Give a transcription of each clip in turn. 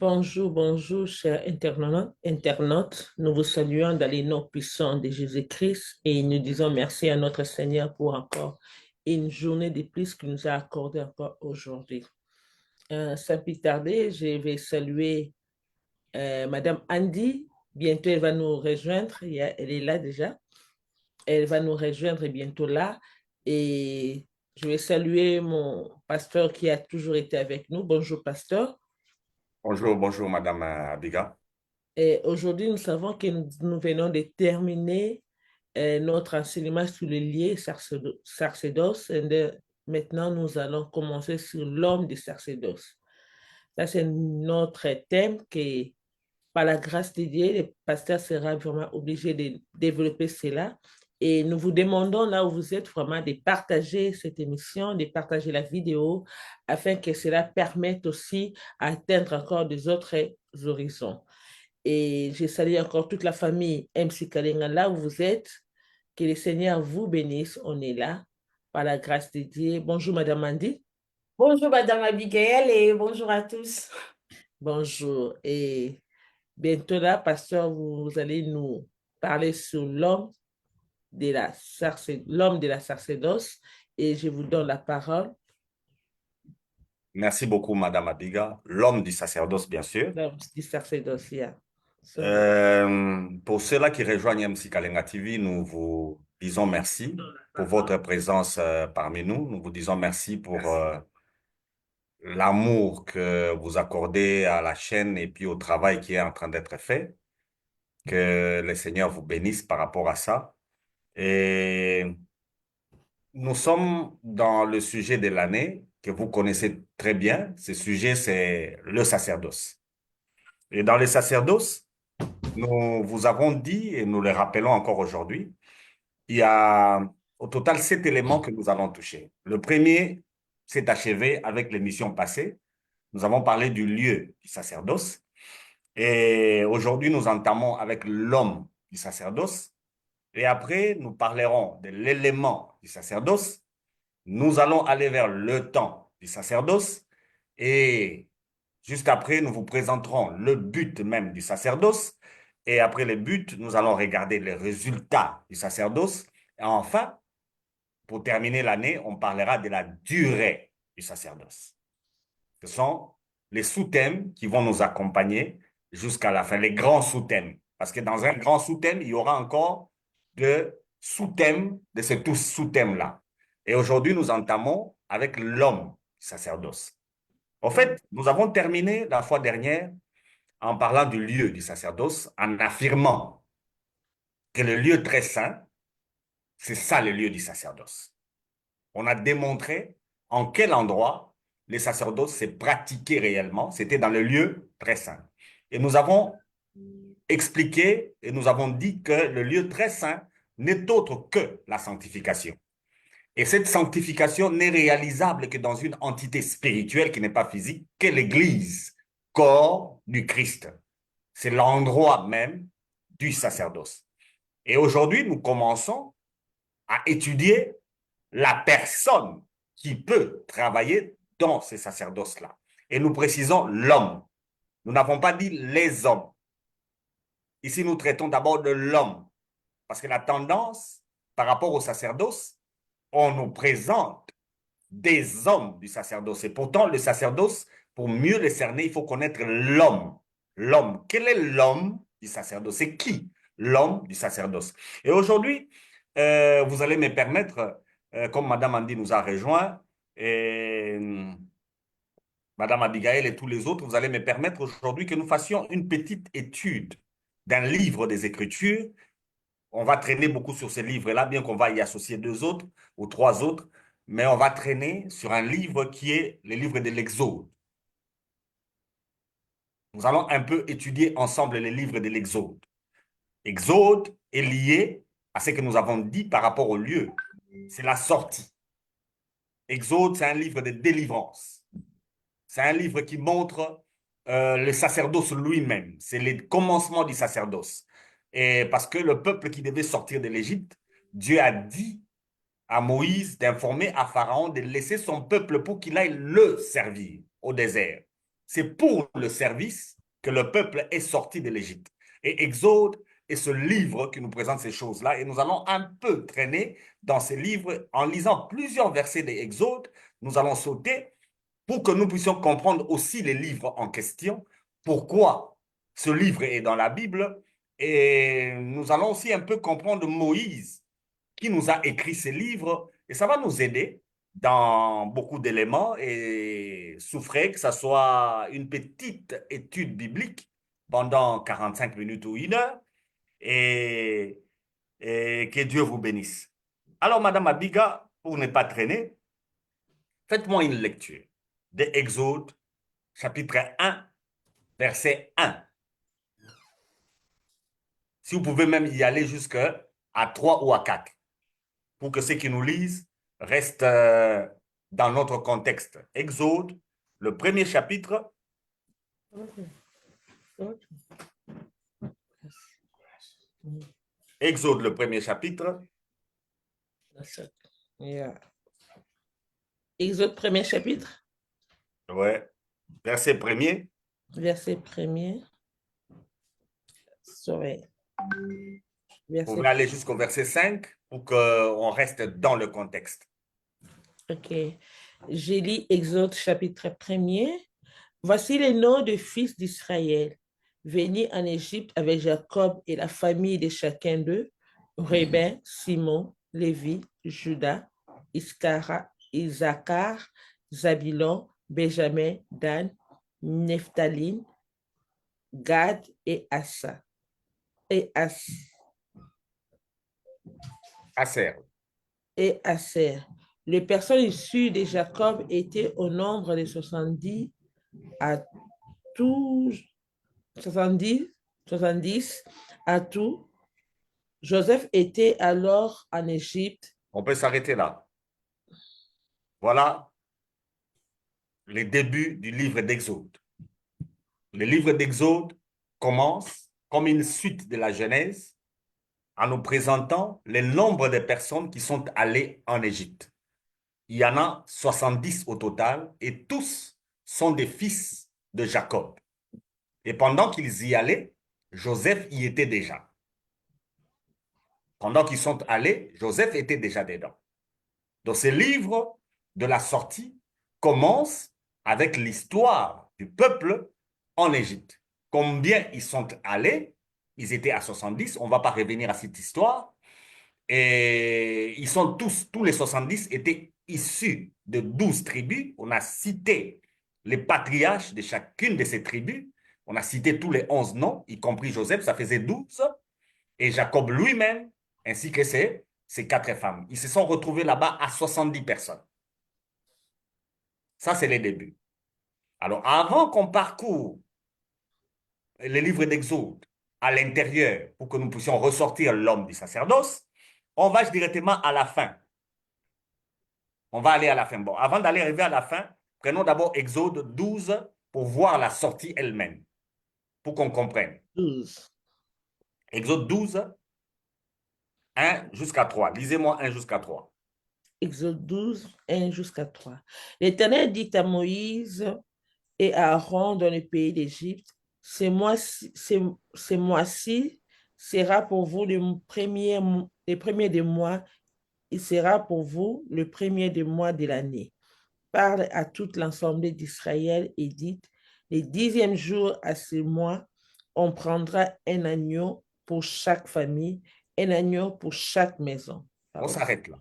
Bonjour, bonjour, chers internautes. Nous vous saluons dans les noms puissants de Jésus-Christ et nous disons merci à notre Seigneur pour encore une journée de plus qu'il nous a accordé encore aujourd'hui. Sans plus tarder, je vais saluer Madame Andy. Bientôt, elle va nous rejoindre. Elle est là déjà. Elle va nous rejoindre bientôt là. Et je vais saluer mon pasteur qui a toujours été avec nous. Bonjour, pasteur. Bonjour, bonjour, Madame Abiga. Et aujourd'hui, nous savons que nous venons de terminer notre enseignement sur le lié sacerdoce. Maintenant, nous allons commencer sur l'homme du sacerdoce. Ça, c'est notre thème qui, par la grâce de Dieu, le pasteur sera vraiment obligé de développer cela. Et nous vous demandons, là où vous êtes, vraiment de partager cette émission, de partager la vidéo, afin que cela permette aussi d'atteindre encore des autres horizons. Et je salue encore toute la famille MC Kalinga, là où vous êtes. Que le Seigneur vous bénisse. On est là, par la grâce de Dieu. Bonjour, Madame Andy. Bonjour Madame Abigail et bonjour à tous. Bonjour. Et bientôt là, pasteur, vous allez nous parler sur l'homme de la sacerdoce. Et je vous donne la parole. Merci beaucoup, Madame Abiga. L'homme du sacerdoce, bien sûr. L'homme du sacerdoce, yeah. Pour ceux-là qui rejoignent MC Kalenga TV, nous vous disons merci pour votre présence parmi nous. Nous vous disons merci pour l'amour que vous accordez à la chaîne et puis au travail qui est en train d'être fait. Que le Seigneur vous bénisse par rapport à ça. Et nous sommes dans le sujet de l'année que vous connaissez très bien. Ce sujet, c'est le sacerdoce. Et dans le sacerdoce, nous vous avons dit, et nous le rappelons encore aujourd'hui, il y a au total 7 éléments que nous allons toucher. Le premier s'est achevé avec l'émission passée. Nous avons parlé du lieu du sacerdoce. Et aujourd'hui, nous entamons avec l'homme du sacerdoce. Et après, nous parlerons de l'élément du sacerdoce. Nous allons aller vers le temps du sacerdoce. Et juste après, nous vous présenterons le but même du sacerdoce. Et après le but, nous allons regarder les résultats du sacerdoce. Et enfin, pour terminer l'année, on parlera de la durée du sacerdoce. Ce sont les sous-thèmes qui vont nous accompagner jusqu'à la fin, les grands sous-thèmes. Parce que dans un grand sous-thème, il y aura encore de sous-thèmes de ces tous sous-thèmes-là. Et aujourd'hui, nous entamons avec l'homme sacerdoce. En fait, nous avons terminé la fois dernière en parlant du lieu du sacerdoce, en affirmant que le lieu très saint, c'est ça le lieu du sacerdoce. On a démontré en quel endroit le sacerdoce s'est pratiqué réellement, c'était dans le lieu très saint. Et nous avons expliqué et nous avons dit que le lieu très saint n'est autre que la sanctification. Et cette sanctification n'est réalisable que dans une entité spirituelle qui n'est pas physique, qu'est l'Église, corps du Christ. C'est l'endroit même du sacerdoce. Et aujourd'hui, nous commençons à étudier la personne qui peut travailler dans ces sacerdoces-là. Et nous précisons l'homme. Nous n'avons pas dit les hommes. Ici, nous traitons d'abord de l'homme. Parce que la tendance, par rapport au sacerdoce, on nous présente des hommes du sacerdoce. Et pourtant, le sacerdoce, pour mieux le cerner, il faut connaître l'homme. L'homme. Quel est l'homme du sacerdoce? C'est qui l'homme du sacerdoce? Et aujourd'hui, vous allez me permettre, comme Madame Andy nous a rejoint, et Madame Abigail et tous les autres, vous allez me permettre aujourd'hui que nous fassions une petite étude d'un livre des Écritures. On va traîner beaucoup sur ce livre-là, bien qu'on va y associer 2 autres ou 3 autres, mais on va traîner sur un livre qui est le livre de l'Exode. Nous allons un peu étudier ensemble les livres de l'Exode. Exode est lié à ce que nous avons dit par rapport au lieu. C'est la sortie. Exode, c'est un livre de délivrance. C'est un livre qui montre le sacerdoce lui-même. C'est le commencement du sacerdoce. Et parce que le peuple qui devait sortir de l'Égypte, Dieu a dit à Moïse d'informer à Pharaon de laisser son peuple pour qu'il aille le servir au désert. c'est pour le service que le peuple est sorti de l'Égypte. Et Exode est ce livre qui nous présente ces choses-là. Et nous allons un peu traîner dans ces livres en lisant plusieurs versets d'Exode. Nous allons sauter pour que nous puissions comprendre aussi les livres en question, pourquoi ce livre est dans la Bible. Et nous allons aussi un peu comprendre Moïse qui nous a écrit ces livres. Et ça va nous aider dans beaucoup d'éléments et souffrez que ça soit une petite étude biblique pendant 45 minutes ou 1 heure et que Dieu vous bénisse. Alors, Madame Abiga, pour ne pas traîner, faites-moi une lecture de Exode, chapitre 1, verset 1. Si vous pouvez même y aller jusqu'à 3 ou à 4, pour que ceux qui nous lisent restent dans notre contexte. Exode, le premier chapitre. Exode, le premier chapitre. Yeah. Exode, premier chapitre. Ouais. Verset premier. Verset premier. Sorry. Vous pouvez aller jusqu'au verset 5 pour qu'on reste dans le contexte. Ok. J'ai lu Exode chapitre 1er. Voici les noms des fils d'Israël venus en Égypte avec Jacob et la famille de chacun d'eux, Reuben, Simon, Lévi, Judas, Issachar, Zabilon, Benjamin, Dan, Nephtali, Gad et Assa. Aser. Et Aser. Les personnes issues de Jacob étaient au nombre de 70 à tout, 70 à tout. Joseph était alors en Égypte. On peut s'arrêter là. Voilà les débuts du livre d'Exode. Le livre d'Exode commence comme une suite de la Genèse en nous présentant le nombre de personnes qui sont allées en Égypte. Il y en a 70 au total et tous sont des fils de Jacob. Et pendant qu'ils y allaient, Joseph y était déjà. Pendant qu'ils sont allés, Joseph était déjà dedans. Donc ce livre de la sortie commence avec l'histoire du peuple en Égypte. Combien ils sont allés? Ils étaient à 70, on ne va pas revenir à cette histoire. Et ils sont tous les 70 étaient issus de 12 tribus. On a cité les patriarches de chacune de ces tribus. On a cité tous les 11 noms, y compris Joseph, ça faisait 12. Et Jacob lui-même, ainsi que ses 4 femmes. Ils se sont retrouvés là-bas à 70 personnes. Ça, c'est les débuts. Alors, avant qu'on parcourt les livres d'Exode à l'intérieur pour que nous puissions ressortir l'homme du sacerdoce, on va directement à la fin. On va aller à la fin. Bon, avant d'aller arriver à la fin, prenons d'abord Exode 12 pour voir la sortie elle-même, pour qu'on comprenne. 12. Exode 12, 1 jusqu'à 3. Lisez-moi 1 jusqu'à 3. Exode 12, 1 jusqu'à 3. L'Éternel dit à Moïse et à Aaron dans le pays d'Égypte, ce mois-ci sera pour vous le premier des mois, il sera pour vous le premier des mois de l'année. Parle à toute l'assemblée d'Israël et dites, le 10e jour à ce mois, on prendra un agneau pour chaque famille, un agneau pour chaque maison. On s'arrête là.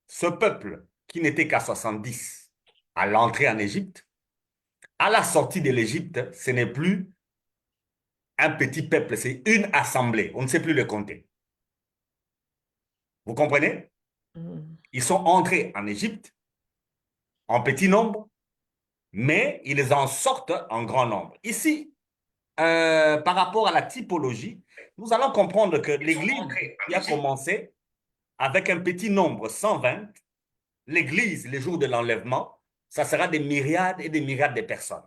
Ce peuple qui n'était qu'à 70 à l'entrée en Égypte, à la sortie de l'Égypte, ce n'est plus un petit peuple, c'est une assemblée. On ne sait plus le compter. Vous comprenez? Ils sont entrés en Égypte en petit nombre, mais ils en sortent en grand nombre. Ici, par rapport à la typologie, nous allons comprendre que l'Église qui a commencé avec un petit nombre, 120, l'Église, les jours de l'enlèvement, ça sera des myriades et des myriades de personnes.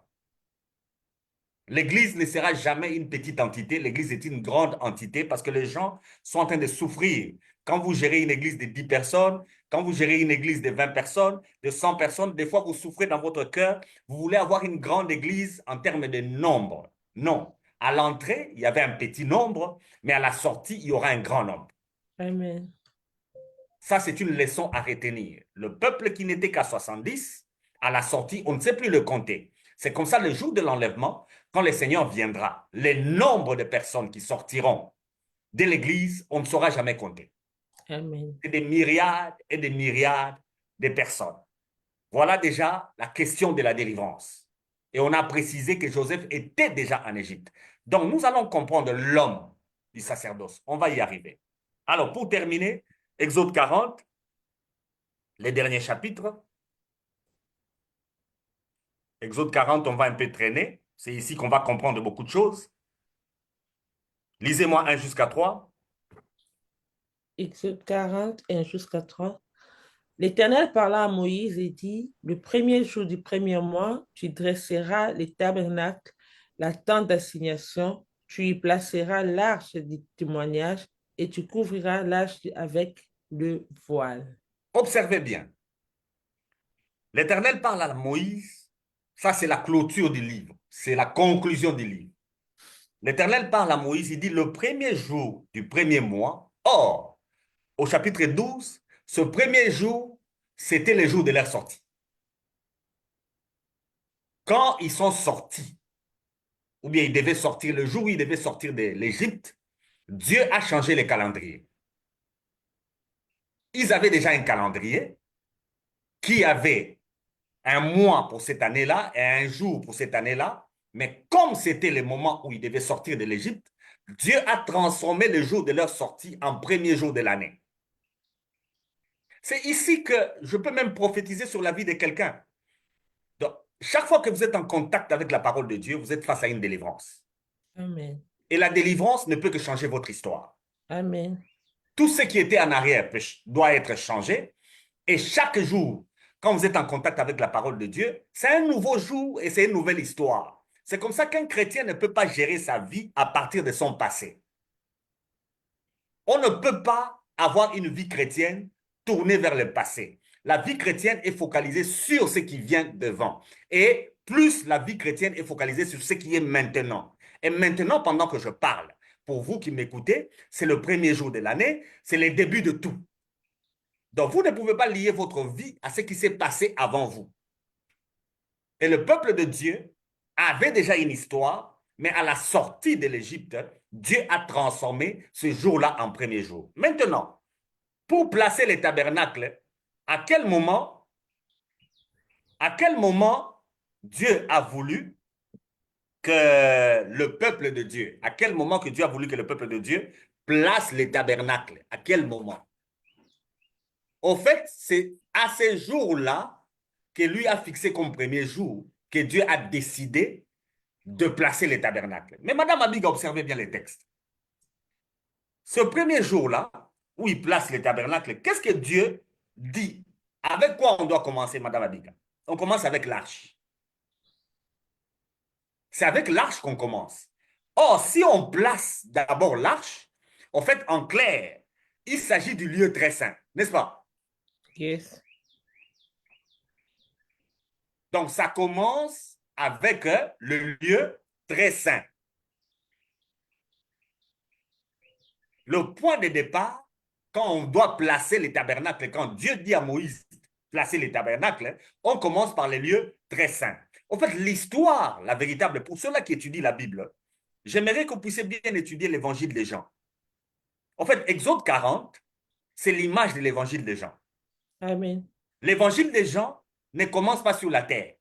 L'Église ne sera jamais une petite entité, l'Église est une grande entité parce que les gens sont en train de souffrir. Quand vous gérez une église de 10 personnes, Quand vous gérez une église de 20 personnes, de 100 personnes, des fois vous souffrez dans votre cœur, vous voulez avoir une grande église en termes de nombre. Non. À l'entrée, il y avait un petit nombre, mais à la sortie, il y aura un grand nombre. Amen. Ça, c'est une leçon à retenir. Le peuple qui n'était qu'à 70, à la sortie, on ne sait plus le compter. C'est comme ça, le jour de l'enlèvement, quand le Seigneur viendra, le nombre de personnes qui sortiront de l'église, on ne saura jamais compter. Amen. C'est des myriades et des myriades de personnes. Voilà déjà la question de la délivrance. Et on a précisé que Joseph était déjà en Égypte. Donc, nous allons comprendre l'homme du sacerdoce. On va y arriver. Alors, pour terminer, Exode 40, les derniers chapitres. Exode 40, on va un peu traîner. C'est ici qu'on va comprendre beaucoup de choses. Lisez-moi 1 jusqu'à 3. Exode 40, 1 jusqu'à 3. L'Éternel parla à Moïse et dit, le premier jour du premier mois, tu dresseras les tabernacles, la tente d'assignation, tu y placeras l'arche du témoignage et tu couvriras l'arche avec le voile. Observez bien. L'Éternel parle à Moïse. Ça, c'est la clôture du livre. C'est la conclusion du livre. L'Éternel parle à Moïse. Il dit le premier jour du premier mois. Or, au chapitre 12, ce premier jour, c'était le jour de leur sortie. Quand ils sont sortis, ou bien ils devaient sortir, le jour où ils devaient sortir de l'Égypte, Dieu a changé les calendriers. Ils avaient déjà un calendrier qui avait un mois pour cette année-là et un jour pour cette année-là. Mais comme c'était le moment où ils devaient sortir de l'Égypte, Dieu a transformé le jour de leur sortie en premier jour de l'année. C'est ici que je peux même prophétiser sur la vie de quelqu'un. Donc, chaque fois que vous êtes en contact avec la parole de Dieu, vous êtes face à une délivrance. Amen. Et la délivrance ne peut que changer votre histoire. Amen. Tout ce qui était en arrière doit être changé. Et chaque jour, quand vous êtes en contact avec la parole de Dieu, c'est un nouveau jour et c'est une nouvelle histoire. C'est comme ça qu'un chrétien ne peut pas gérer sa vie à partir de son passé. On ne peut pas avoir une vie chrétienne tournée vers le passé. La vie chrétienne est focalisée sur ce qui vient devant. Et plus la vie chrétienne est focalisée sur ce qui est maintenant. Et maintenant, pendant que je parle, pour vous qui m'écoutez, c'est le premier jour de l'année, c'est le début de tout. Donc, vous ne pouvez pas lier votre vie à ce qui s'est passé avant vous. Et le peuple de Dieu avait déjà une histoire, mais à la sortie de l'Égypte, Dieu a transformé ce jour-là en premier jour. Maintenant, pour placer les tabernacles, à quel moment Dieu a voulu que le peuple de Dieu, à quel moment que Dieu a voulu que le peuple de Dieu place les tabernacles? À quel moment? Au fait, c'est à ce jour-là que lui a fixé comme premier jour que Dieu a décidé de placer les tabernacles. Mais Madame Abiga, observez bien les textes. Ce premier jour-là, où il place les tabernacles, qu'est-ce que Dieu dit? Avec quoi on doit commencer, Madame Abiga? On commence avec l'arche. C'est avec l'arche qu'on commence. Or, si on place d'abord l'arche, en fait, en clair, il s'agit du lieu très saint, n'est-ce pas? Yes. Donc, ça commence avec le lieu très saint. Le point de départ, quand on doit placer les tabernacles, quand Dieu dit à Moïse placer les tabernacles, on commence par les lieux très saints. En fait, l'histoire, la véritable, pour ceux-là qui étudient la Bible, j'aimerais que vous puissiez bien étudier l'évangile des Jean. En fait, Exode 40, c'est l'image de l'évangile des Jean. Amen. L'évangile des Jean ne commence pas sur la terre.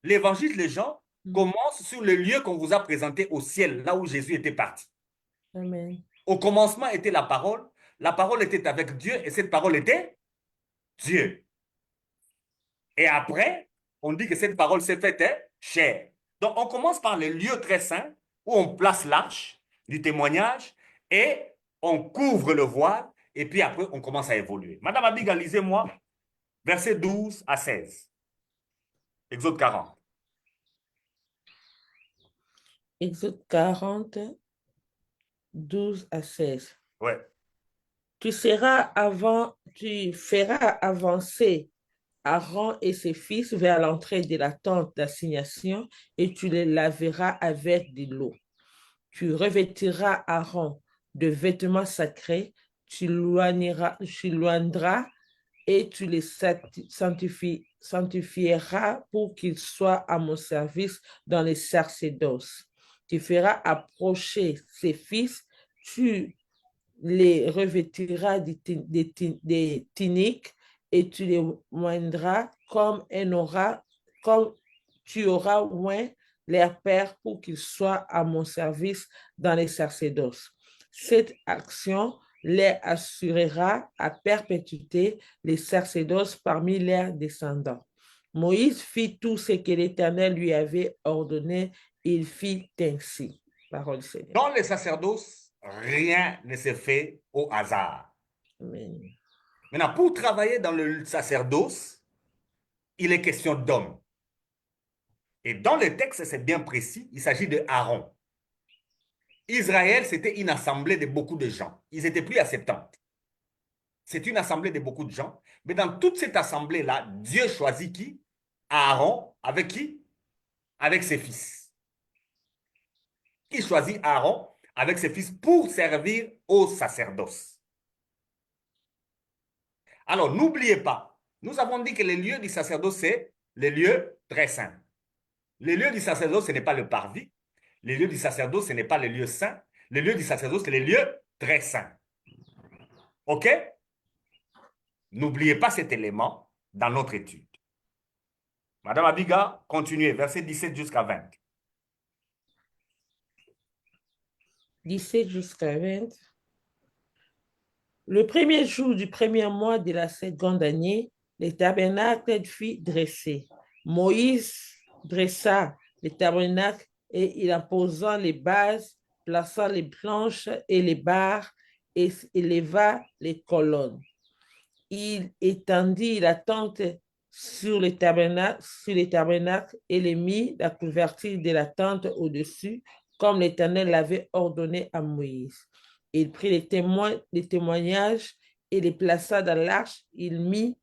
L'évangile des Jean commence sur le lieu qu'on vous a présenté au ciel, là où Jésus était parti. Amen. Au commencement était la parole était avec Dieu et cette parole était Dieu. Et après, on dit que cette parole s'est faite chair. Donc, on commence par le lieu très saint où on place l'arche du témoignage et on couvre le voile et puis après, on commence à évoluer. Madame Abiga, lisez-moi versets 12 à 16. Exode 40. Exode 40, 12 à 16. Ouais. Tu feras avancer Aaron et ses fils vers l'entrée de la tente d'assignation et tu les laveras avec de l'eau. Tu revêtiras Aaron de vêtements sacrés, tu loindras et tu les sanctifieras pour qu'ils soient à mon service dans les sacerdoces. Tu feras approcher ses fils, tu les revêtiras des tuniques et tu les oindras comme tu auras oint leur père pour qu'ils soient à mon service dans les sacerdoces. Cette action les assurera à perpétuité les sacerdoces parmi leurs descendants. Moïse fit tout ce que l'Éternel lui avait ordonné, il fit ainsi. Parole du Seigneur. Dans les sacerdoces, rien ne se fait au hasard. Amen. Maintenant, pour travailler dans le sacerdoce, il est question d'hommes. Et dans le texte, c'est bien précis, il s'agit de Aaron. Israël, c'était une assemblée de beaucoup de gens. Ils étaient plus à 70. C'est une assemblée de beaucoup de gens. Mais dans toute cette assemblée-là, Dieu choisit qui? Aaron. Avec qui? Avec ses fils. Il choisit Aaron avec ses fils pour servir au sacerdoce. Alors, n'oubliez pas, nous avons dit que les lieux du sacerdoce, c'est les lieux très saints. Les lieux du sacerdoce, ce n'est pas le parvis. Les lieux du sacerdoce, ce n'est pas les lieux saints. Les lieux du sacerdoce, c'est les lieux très saints. OK? N'oubliez pas cet élément dans notre étude. Madame Abiga, continuez, verset 17 jusqu'à 20. 17 jusqu'à 20. Le premier jour du premier mois de la seconde année, le tabernacle fut dressé. Moïse dressa le tabernacle et il en posant les bases, plaçant les planches et les barres et éleva les colonnes. Il étendit la tente sur le tabernacle et les mit la couverture de la tente au-dessus, comme l'Éternel l'avait ordonné à Moïse. Il prit les témoignages et les plaça dans l'arche. Il mit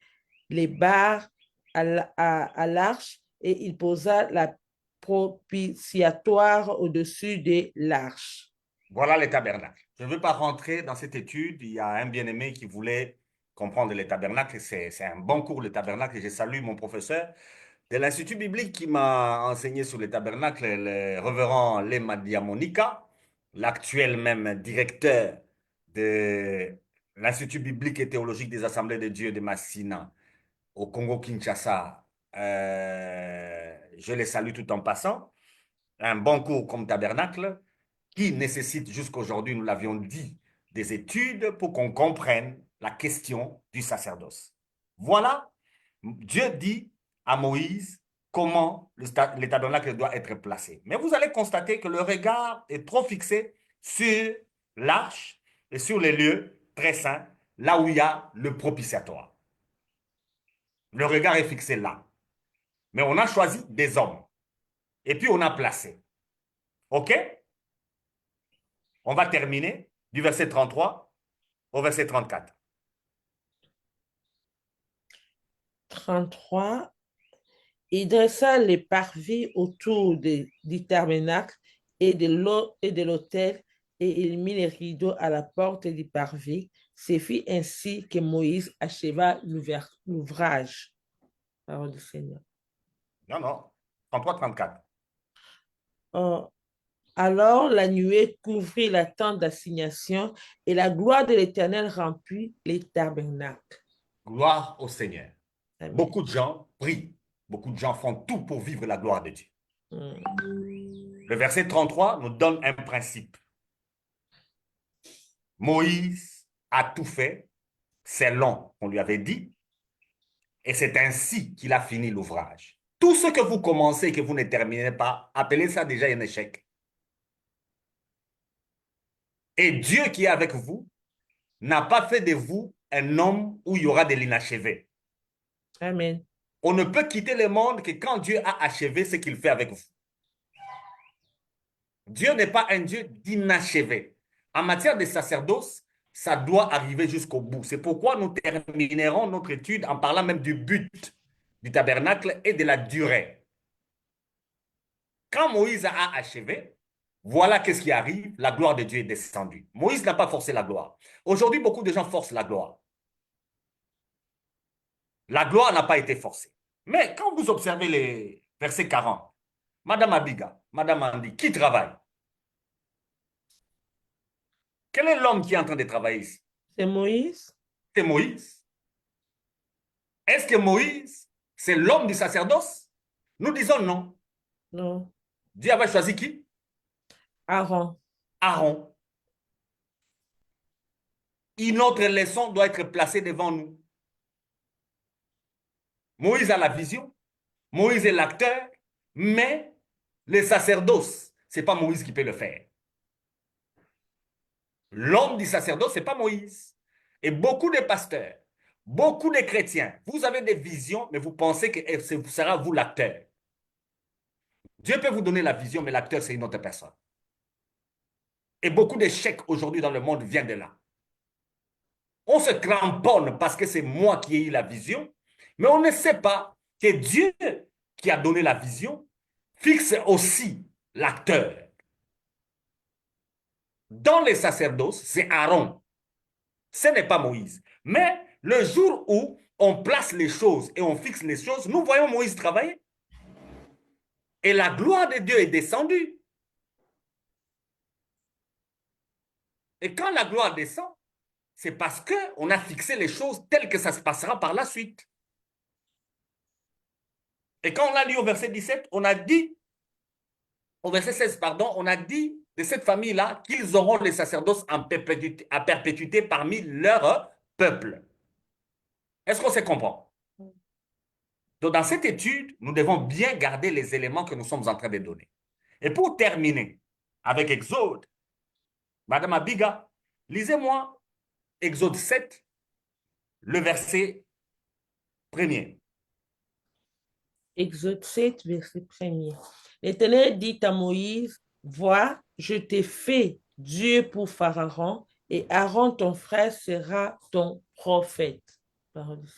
les barres à l'arche et il posa la propitiatoire au-dessus de l'arche. Voilà les tabernacles. Je ne veux pas rentrer dans cette étude. Il y a un bien-aimé qui voulait comprendre les tabernacles. C'est un bon cours, le tabernacle. Et je salue mon professeur de l'Institut biblique qui m'a enseigné sur les tabernacles, le révérend Lema Diamonica, l'actuel même directeur de l'Institut biblique et théologique des Assemblées de Dieu de Massina au Congo-Kinshasa. Je les salue tout en passant. Un bon cours comme tabernacle qui nécessite jusqu'aujourd'hui, nous l'avions dit, des études pour qu'on comprenne la question du sacerdoce. Voilà, Dieu dit à Moïse comment le tabernacle doit être placé. Mais vous allez constater que le regard est trop fixé sur l'arche et sur les lieux très saints, là où il y a le propitiatoire. Le regard est fixé là. Mais on a choisi des hommes. Et puis on a placé. OK? On va terminer du verset 33 au verset 34. 33. Il dressa les parvis autour du tabernacle et de l'autel, et il mit les rideaux à la porte du parvis. C'est fit ainsi que Moïse acheva l'ouvrage. Parole du Seigneur. Non. 33-34. Alors la nuée couvrit la tente d'assignation et la gloire de l'Éternel remplit les tabernacles. Gloire au Seigneur. Amen. Beaucoup de gens prient. Beaucoup de gens font tout pour vivre la gloire de Dieu. Le verset 33 nous donne un principe. Moïse a tout fait selon qu'on lui avait dit, et c'est ainsi qu'il a fini l'ouvrage. Tout ce que vous commencez et que vous ne terminez pas, appelez ça déjà un échec. Et Dieu qui est avec vous n'a pas fait de vous un homme où il y aura de l'inachevé. Amen. On ne peut quitter le monde que quand Dieu a achevé ce qu'il fait avec vous. Dieu n'est pas un Dieu d'inachevé. En matière de sacerdoce, ça doit arriver jusqu'au bout. C'est pourquoi nous terminerons notre étude en parlant même du but du tabernacle et de la durée. Quand Moïse a achevé, voilà qu'est-ce qui arrive, la gloire de Dieu est descendue. Moïse n'a pas forcé la gloire. Aujourd'hui, beaucoup de gens forcent la gloire. La gloire n'a pas été forcée. Mais quand vous observez les versets 40, Madame Abiga, Madame Andy, qui travaille? Quel est l'homme qui est en train de travailler ici? C'est Moïse? C'est Moïse. Est-ce que Moïse, c'est l'homme du sacerdoce? Nous disons non. Non. Dieu avait choisi qui? Aaron. Aaron. Une autre leçon doit être placée devant nous. Moïse a la vision, Moïse est l'acteur, mais le sacerdoce, ce n'est pas Moïse qui peut le faire. L'homme du sacerdoce, ce n'est pas Moïse. Et beaucoup de pasteurs, beaucoup de chrétiens, vous avez des visions, mais vous pensez que ce sera vous l'acteur. Dieu peut vous donner la vision, mais l'acteur, c'est une autre personne. Et beaucoup d'échecs aujourd'hui dans le monde viennent de là. On se cramponne parce que c'est moi qui ai eu la vision, mais on ne sait pas que Dieu qui a donné la vision fixe aussi l'acteur. Dans les sacerdoces, c'est Aaron. Ce n'est pas Moïse. Mais le jour où on place les choses et on fixe les choses, nous voyons Moïse travailler. Et la gloire de Dieu est descendue. Et quand la gloire descend, c'est parce qu'on a fixé les choses telles que ça se passera par la suite. Et quand on a lu au verset 17, on a dit, au verset 16, pardon, on a dit de cette famille-là qu'ils auront les sacerdoces à perpétuité parmi leur peuple. Est-ce qu'on se comprend? Donc, dans cette étude, nous devons bien garder les éléments que nous sommes en train de donner. Et pour terminer avec Exode, Madame Abiga, lisez-moi Exode 7, le verset 1er. Exode 7, verset 1er. L'Éternel dit à Moïse, vois, je t'ai fait Dieu pour Pharaon, et Aaron, ton frère, sera ton prophète.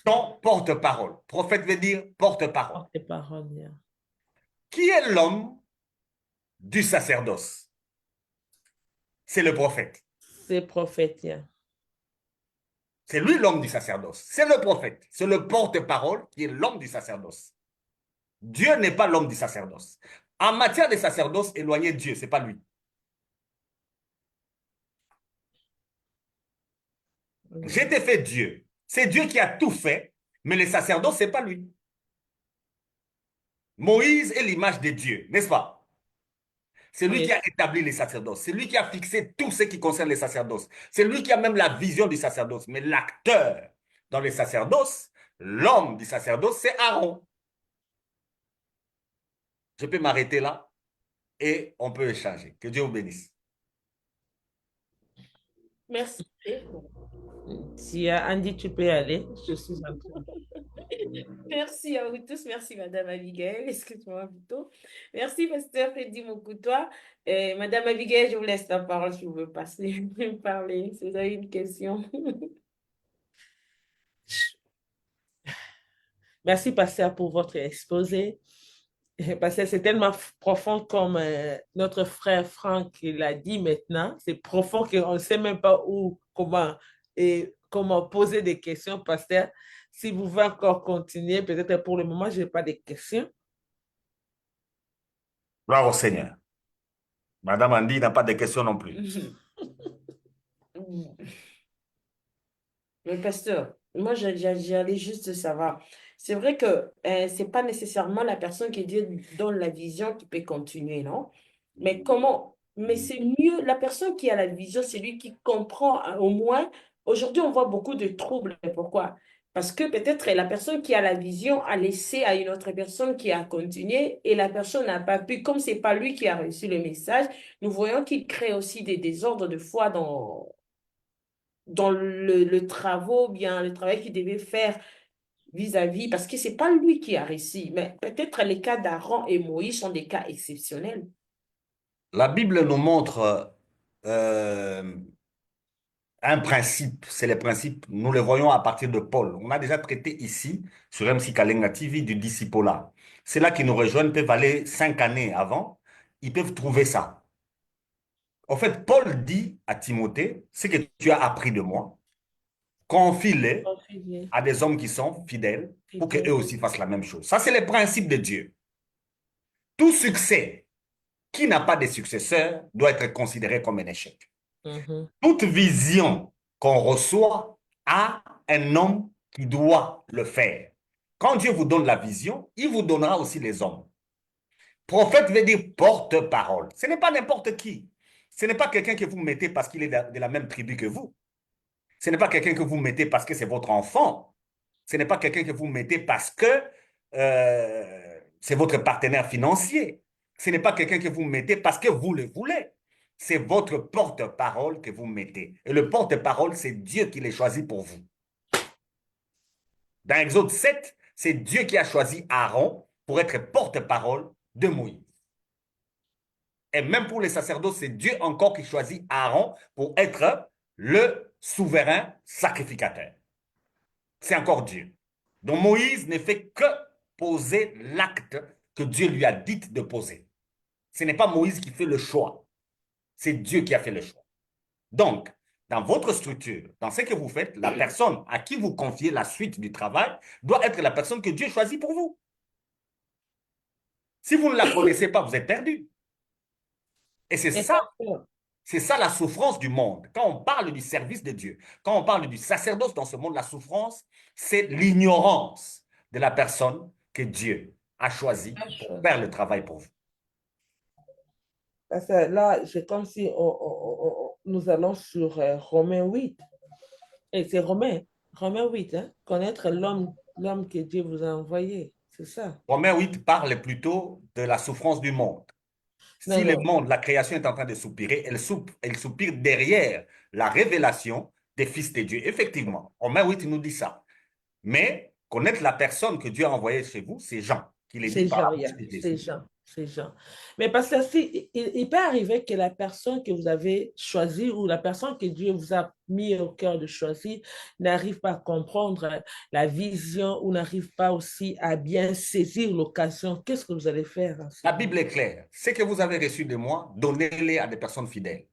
Ton porte-parole. Prophète veut dire porte-parole. Porte-parole, yeah. Qui est l'homme du sacerdoce? C'est le prophète. C'est prophète, yeah. C'est lui l'homme du sacerdoce. C'est le prophète. C'est le porte-parole qui est l'homme du sacerdoce. Dieu n'est pas l'homme du sacerdoce. En matière de sacerdoce, éloignez Dieu, ce n'est pas lui. Je t'ai fait Dieu. C'est Dieu qui a tout fait, mais le sacerdoce, ce n'est pas lui. Moïse est l'image de Dieu, n'est-ce pas? C'est lui qui a établi les sacerdoces. C'est lui qui a fixé tout ce qui concerne les sacerdoces. C'est lui qui a même la vision du sacerdoce. Mais l'acteur dans les sacerdoces, l'homme du sacerdoce, c'est Aaron. Je peux m'arrêter là et on peut échanger. Que Dieu vous bénisse. Merci. Si Andy, tu peux aller. Je suis en train. Merci à vous tous. Merci, Madame Abigail. Excuse-moi plutôt. Merci, Pasteur Freddy Moukoutoua. Madame Abigail, je vous laisse la parole si vous voulez passer, parler. Si vous avez une question. Merci, Pasteur, pour votre exposé. Parce que c'est tellement profond comme notre frère Franck l'a dit maintenant. C'est profond qu'on ne sait même pas où, comment poser des questions. Pasteur, si vous voulez encore continuer, peut-être pour le moment, je n'ai pas de questions. Gloire au Seigneur. Madame Andy n'a pas de questions non plus. Mais pasteur, moi j'allais juste savoir. C'est vrai que c'est pas nécessairement la personne qui Dieu donne la vision qui peut continuer, non? Mais comment? Mais c'est mieux, la personne qui a la vision, c'est lui qui comprend au moins. Aujourd'hui, on voit beaucoup de troubles. Pourquoi? Parce que peut-être la personne qui a la vision a laissé à une autre personne qui a continué et la personne n'a pas pu, comme c'est pas lui qui a reçu le message, nous voyons qu'il crée aussi des désordres de foi dans le travail, bien le travail qu'il devait faire vis-à-vis, parce que c'est pas lui qui a réussi, mais peut-être les cas d'Aaron et Moïse sont des cas exceptionnels. La Bible nous montre un principe, c'est les principes, nous les voyons à partir de Paul. On a déjà traité ici, sur MC Kalenga TV, du discipolat. Ceux-là qui nous rejoignent peuvent aller 5 années avant, ils peuvent trouver ça. En fait, Paul dit à Timothée, ce que tu as appris de moi, confie-le Confier, à des hommes qui sont fidèles pour qu'eux fidèle. aussi fassent la même chose. Ça, c'est les principes de Dieu. Tout succès qui n'a pas de successeur doit être considéré comme un échec. Mhm. Toute vision qu'on reçoit a un homme qui doit le faire. Quand Dieu vous donne la vision, il vous donnera aussi les hommes. Prophète veut dire porte-parole. Ce n'est pas n'importe qui. Ce n'est pas quelqu'un que vous mettez parce qu'il est de la même tribu que vous. Ce n'est pas quelqu'un que vous mettez parce que c'est votre enfant. Ce n'est pas quelqu'un que vous mettez parce que c'est votre partenaire financier. Ce n'est pas quelqu'un que vous mettez parce que vous le voulez. C'est votre porte-parole que vous mettez. Et le porte-parole, c'est Dieu qui l'a choisi pour vous. Dans Exode 7, c'est Dieu qui a choisi Aaron pour être porte-parole de Moïse. Et même pour les sacerdotes, c'est Dieu encore qui choisit Aaron pour être le souverain sacrificateur. C'est encore Dieu. Donc Moïse ne fait que poser l'acte que Dieu lui a dit de poser. Ce n'est pas Moïse qui fait le choix. C'est Dieu qui a fait le choix. Donc, dans votre structure, dans ce que vous faites, la personne à qui vous confiez la suite du travail doit être la personne que Dieu choisit pour vous. Si vous ne la connaissez pas, vous êtes perdu. Et c'est Et ça, pasteur, la souffrance du monde. Quand on parle du service de Dieu, quand on parle du sacerdoce dans ce monde, la souffrance, c'est l'ignorance de la personne que Dieu a choisie la pour chose. faire le travail pour vous. Parce que là, c'est comme si nous allons sur Romains 8. Et c'est Romains 8, hein? Connaître l'homme que Dieu vous a envoyé. C'est ça. Romains 8 parle plutôt de la souffrance du monde. Si Non, le non. monde, la création est en train de soupirer, elle soupire derrière la révélation des fils de Dieu. Effectivement, Romains 8 nous dit ça. Mais connaître la personne que Dieu a envoyée chez vous, c'est Jean, qui le dit C'est par la Jean, bouche yeah. de C'est Jésus. Jean. C'est Jean. Mais parce que si, il peut arriver que la personne que vous avez choisie ou la personne que Dieu vous a mis au cœur de choisir n'arrive pas à comprendre la vision ou n'arrive pas aussi à bien saisir l'occasion. Qu'est-ce que vous allez faire en ce La moment? Bible est claire. Ce que vous avez reçu de moi, donnez-les à des personnes fidèles.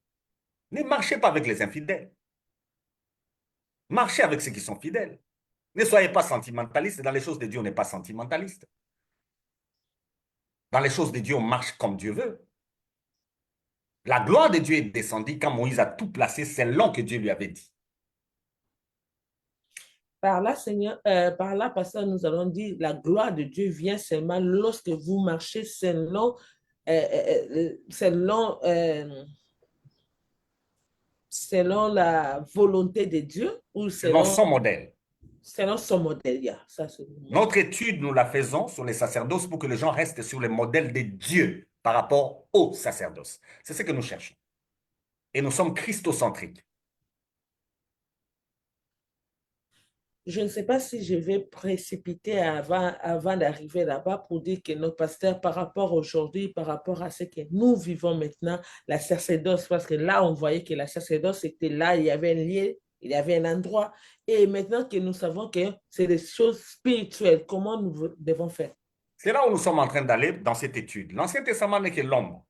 Ne marchez pas avec les infidèles. Marchez avec ceux qui sont fidèles. Ne soyez pas sentimentaliste. Dans les choses de Dieu, on n'est pas sentimentaliste. Dans les choses de Dieu, on marche comme Dieu veut. La gloire de Dieu est descendue quand Moïse a tout placé selon que Dieu lui avait dit. Par là, Seigneur, par là, pasteur, nous allons dire, la gloire de Dieu vient seulement lorsque vous marchez selon, selon la volonté de Dieu ou Selon son modèle. selon son modèle. Yeah, ça, c'est le mot. Notre étude, nous la faisons sur les sacerdoces pour que les gens restent sur le modèle de Dieu par rapport au sacerdoce. C'est ce que nous cherchons. Et nous sommes christocentriques. Je ne sais pas si je vais précipiter avant d'arriver là-bas pour dire que nos pasteurs, par rapport aujourd'hui, par rapport à ce que nous vivons maintenant, la sacerdoce, parce que là, on voyait que la sacerdoce était là, il y avait un lieu, il y avait un endroit. Et maintenant que nous savons que c'est des choses spirituelles, comment nous devons faire? C'est là où nous sommes en train d'aller dans cette étude. L'Ancien Testament n'est que l'ombre.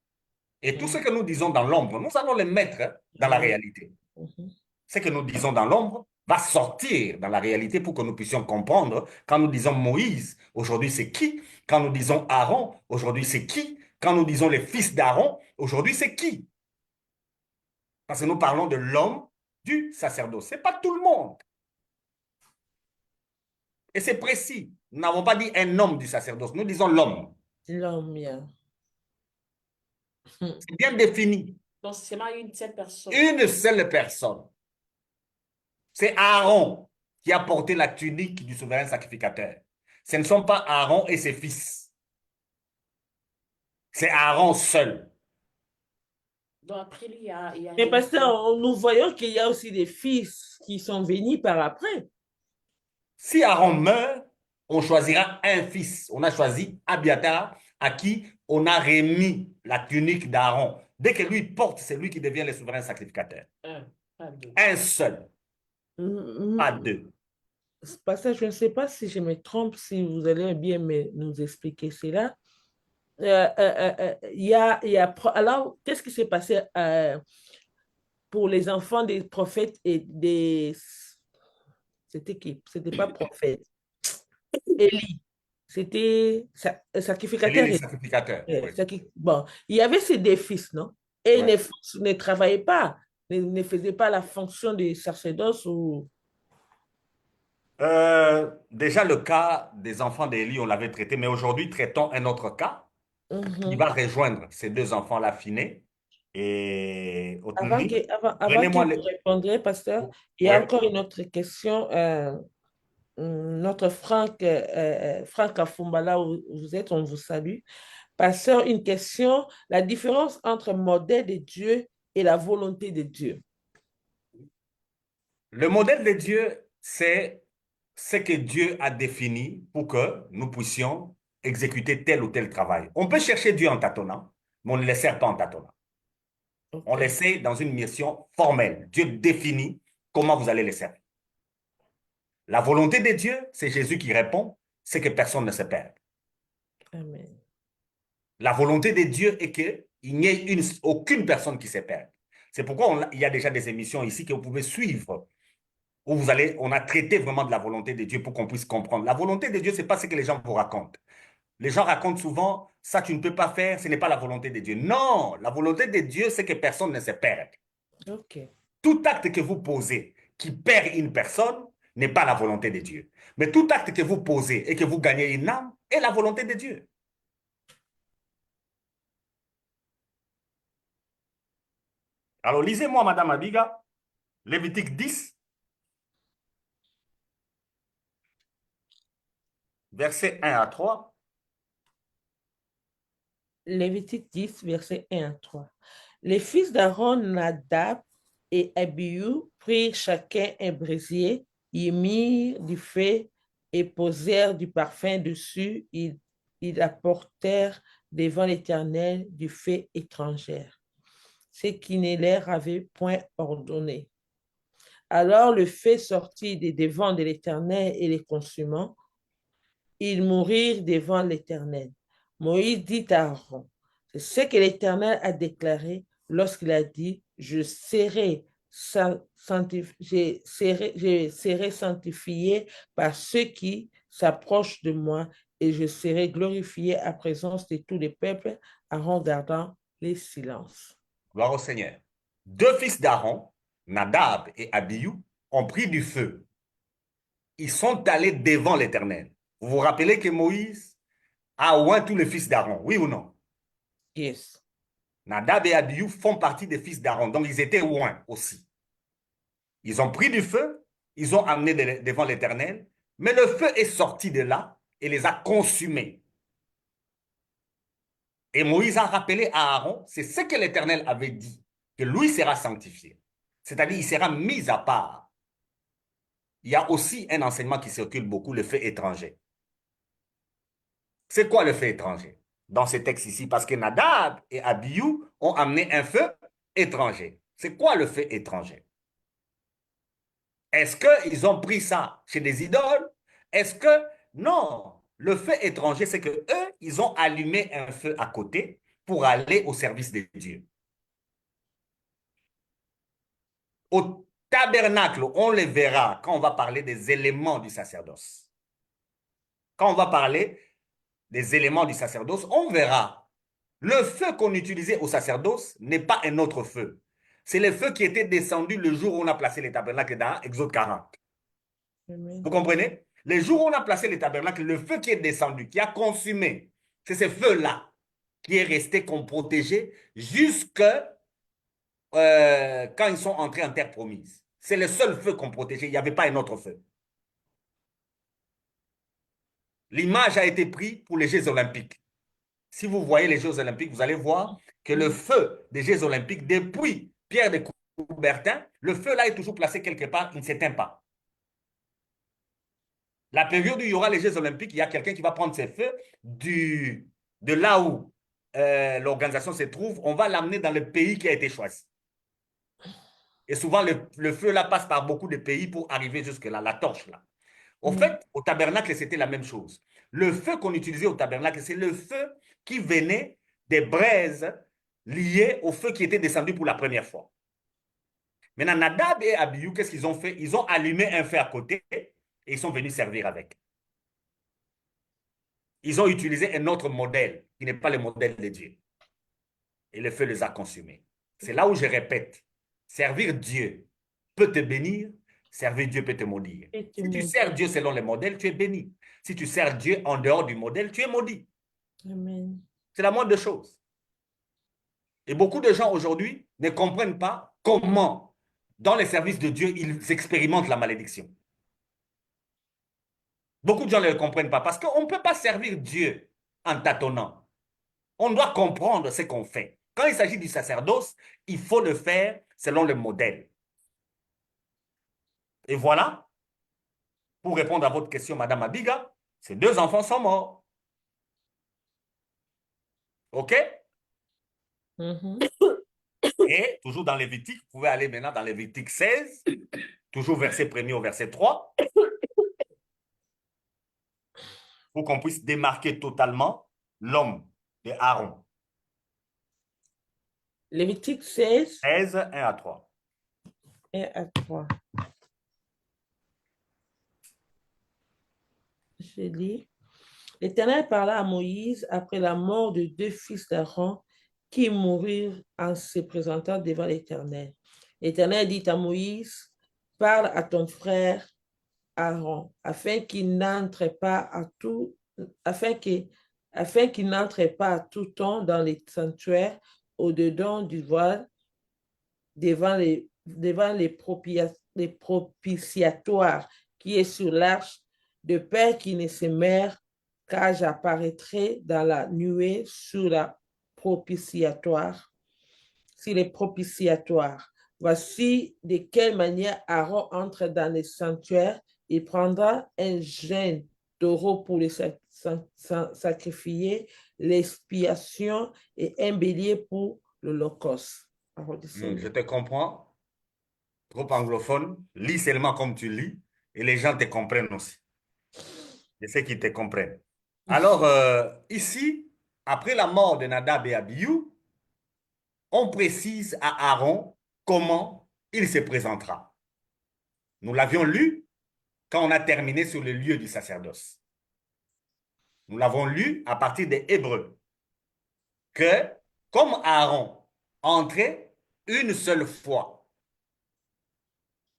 Et tout ce Mhm. que nous disons dans l'ombre, nous allons le mettre dans la réalité. Mhm. Ce que nous disons dans l'ombre va sortir dans la réalité pour que nous puissions comprendre. Quand nous disons Moïse, aujourd'hui c'est qui? Quand nous disons Aaron, aujourd'hui c'est qui? Quand nous disons les fils d'Aaron, aujourd'hui c'est qui? Parce que nous parlons de l'homme du sacerdoce. Ce n'est pas tout le monde. Et c'est précis. Nous n'avons pas dit un homme du sacerdoce, nous disons l'homme. L'homme, yeah. C'est bien défini. Donc, c'est seulement une seule personne. Une seule personne. C'est Aaron qui a porté la tunique du souverain sacrificateur. Ce ne sont pas Aaron et ses fils. C'est Aaron seul. Donc, après lui, il y a Mais parce que nous voyons qu'il y a aussi des fils qui sont venus par après. Si Aaron meurt, on choisira un fils. On a choisi Abiatar, à qui on a remis la tunique d'Aaron. Dès que lui porte, c'est lui qui devient le souverain sacrificateur. Pas deux. Un seul, pas Mm, deux. Pasteur, je ne sais pas si je me trompe, si vous allez bien nous expliquer cela. Alors, qu'est-ce qui s'est passé pour les enfants des prophètes et des... C'était qui? C'était pas prophète. Élie. C'était Élie sacrificateur. les sacrificateurs, oui. Bon, il y avait ces deux fils, non? Et ils Ouais. ne travaillaient pas, ne faisaient pas la fonction de sacerdoce ou... Déjà, le cas des enfants d'Élie, on l'avait traité, mais aujourd'hui, traitons un autre cas qui Mhm. va rejoindre ces deux enfants-là finés. Et Otni, Avant que prenez-moi vous les... répondiez, pasteur, il y a Ouais. encore une autre question. Notre Franck Afumba, là où vous êtes, on vous salue. Pasteur, une question. La différence entre modèle de Dieu et la volonté de Dieu. Le modèle de Dieu, c'est ce que Dieu a défini pour que nous puissions exécuter tel ou tel travail. On peut chercher Dieu en tâtonnant, mais on ne le sert pas en tâtonnant. On OK. l'essaie dans une mission formelle. Dieu définit comment vous allez le servir. La volonté de Dieu, c'est Jésus qui répond, c'est que personne ne se perde. Amen. La volonté de Dieu est qu'il n'y ait aucune personne qui se perde. C'est pourquoi il y a déjà des émissions ici que vous pouvez suivre, où on a traité vraiment de la volonté de Dieu pour qu'on puisse comprendre. La volonté de Dieu, ce n'est pas ce que les gens vous racontent. Les gens racontent souvent, ça tu ne peux pas faire, ce n'est pas la volonté de Dieu. Non, la volonté de Dieu, c'est que personne ne se perde. OK. Tout acte que vous posez qui perd une personne n'est pas la volonté de Dieu. Mais tout acte que vous posez et que vous gagnez une âme est la volonté de Dieu. Alors lisez-moi, Madame Abiga, Lévitique 10, versets 1 à 3. Lévitique 10, versets 1 à 3. Les fils d'Aaron, Nadab et Abihu prirent chacun un brésier, y mirent du feu et posèrent du parfum dessus. Ils apportèrent devant l'Éternel du feu étranger, ce qui ne leur avait point ordonné. Alors le feu sortit des devant de l'Éternel et les consumant. Ils mourirent devant l'Éternel. Moïse dit à Aaron, c'est ce que l'Éternel a déclaré lorsqu'il a dit, je serai sanctifié par ceux qui s'approchent de moi et je serai glorifié à présence de tous les peuples en gardant les silences. Gloire au Seigneur. Deux fils d'Aaron, Nadab et Abihu, ont pris du feu. Ils sont allés devant l'Éternel. Vous vous rappelez que Moïse a oint tous les fils d'Aaron, oui ou non? Yes. Nadab et Abihu font partie des fils d'Aaron, donc ils étaient oints aussi. Ils ont pris du feu, ils ont amené devant l'Éternel, mais le feu est sorti de là et les a consumés. Et Moïse a rappelé à Aaron, c'est ce que l'Éternel avait dit, que lui sera sanctifié. C'est-à-dire, il sera mis à part. Il y a aussi un enseignement qui circule beaucoup, le fait étranger. C'est quoi le fait étranger dans ce texte ici? Parce que Nadab et Abihu ont amené un feu étranger. C'est quoi le fait étranger? Est-ce qu'ils ont pris ça chez des idoles? Est-ce que... Non. Le fait étranger, c'est que eux, ils ont allumé un feu à côté pour aller au service de Dieu. Au tabernacle, on les verra quand on va parler des éléments du sacerdoce. Quand on va parler des éléments du sacerdoce, on verra. Le feu qu'on utilisait au sacerdoce n'est pas un autre feu. C'est le feu qui était descendu le jour où on a placé les tabernacles dans Exode 40. Amen. Vous comprenez? Le jour où on a placé les tabernacles, le feu qui est descendu, qui a consumé, c'est ce feu-là qui est resté qu'on protégeait jusque quand ils sont entrés en terre promise. C'est le seul feu qu'on protégeait, il n'y avait pas un autre feu. L'image a été prise pour les Jeux olympiques. Si vous voyez les Jeux olympiques, vous allez voir que le feu des Jeux olympiques, depuis Pierre de Coubertin, le feu là est toujours placé quelque part, il ne s'éteint pas. La période où il y aura les Jeux olympiques, il y a quelqu'un qui va prendre ses feux de là où l'organisation se trouve, on va l'amener dans le pays qui a été choisi. Et souvent, le feu là passe par beaucoup de pays pour arriver jusque-là, la torche là. Au Mm. fait, au tabernacle, c'était la même chose. Le feu qu'on utilisait au tabernacle, c'est le feu qui venait des braises liées au feu qui était descendu pour la première fois. Maintenant, Nadab et Abihu, qu'est-ce qu'ils ont fait? Ils ont allumé un feu à côté et ils sont venus servir avec. Ils ont utilisé un autre modèle qui n'est pas le modèle de Dieu. Et le feu les a consumés. C'est là où je répète, servir Dieu peut te bénir, servir Dieu peut te maudire. Et tu Si tu montes. sers Dieu selon les modèles, tu es béni. Si tu sers Dieu en dehors du modèle, tu es maudit. Amen. C'est la moindre chose. Et beaucoup de gens aujourd'hui ne comprennent pas comment, dans les services de Dieu, ils expérimentent la malédiction. Beaucoup de gens ne le comprennent pas parce qu'on ne peut pas servir Dieu en tâtonnant. On doit comprendre ce qu'on fait. Quand il s'agit du sacerdoce, il faut le faire selon le modèle. Et voilà, pour répondre à votre question, Madame Abiga, ces deux enfants sont morts. OK? Mhm. Et toujours dans Lévitique, vous pouvez aller maintenant dans Lévitique 16, toujours verset 1er au verset 3, pour qu'on puisse démarquer totalement l'homme de Aaron. Lévitique 16 16, 1 à 3. et à 3. Je lis. L'Éternel parla à Moïse après la mort de deux fils d'Aaron qui moururent en se présentant devant l'Éternel. L'Éternel dit à Moïse, parle à ton frère Aaron, afin qu'il n'entre pas à tout temps dans les sanctuaires au-dedans du voile, devant les propitiatoires qui est sur l'arche, de peur qu'il ne se meure, car j'apparaîtrai dans la nuée sur la propitiatoire, sur les propitiatoires. Voici de quelle manière Aaron entre dans les sanctuaires. Il prendra un gène taureau pour le sacrifier, l'expiation et un bélier pour l'holocauste. Je te comprends. Trop anglophone. Lis seulement comme tu lis et les gens te comprennent aussi. Je sais qu'ils te comprennent. Alors, ici, après la mort de Nadab et Abihu, on précise à Aaron comment il se présentera. Nous l'avions lu quand on a terminé sur le lieu du sacerdoce. Nous l'avons lu à partir des Hébreux, que comme Aaron entrait une seule fois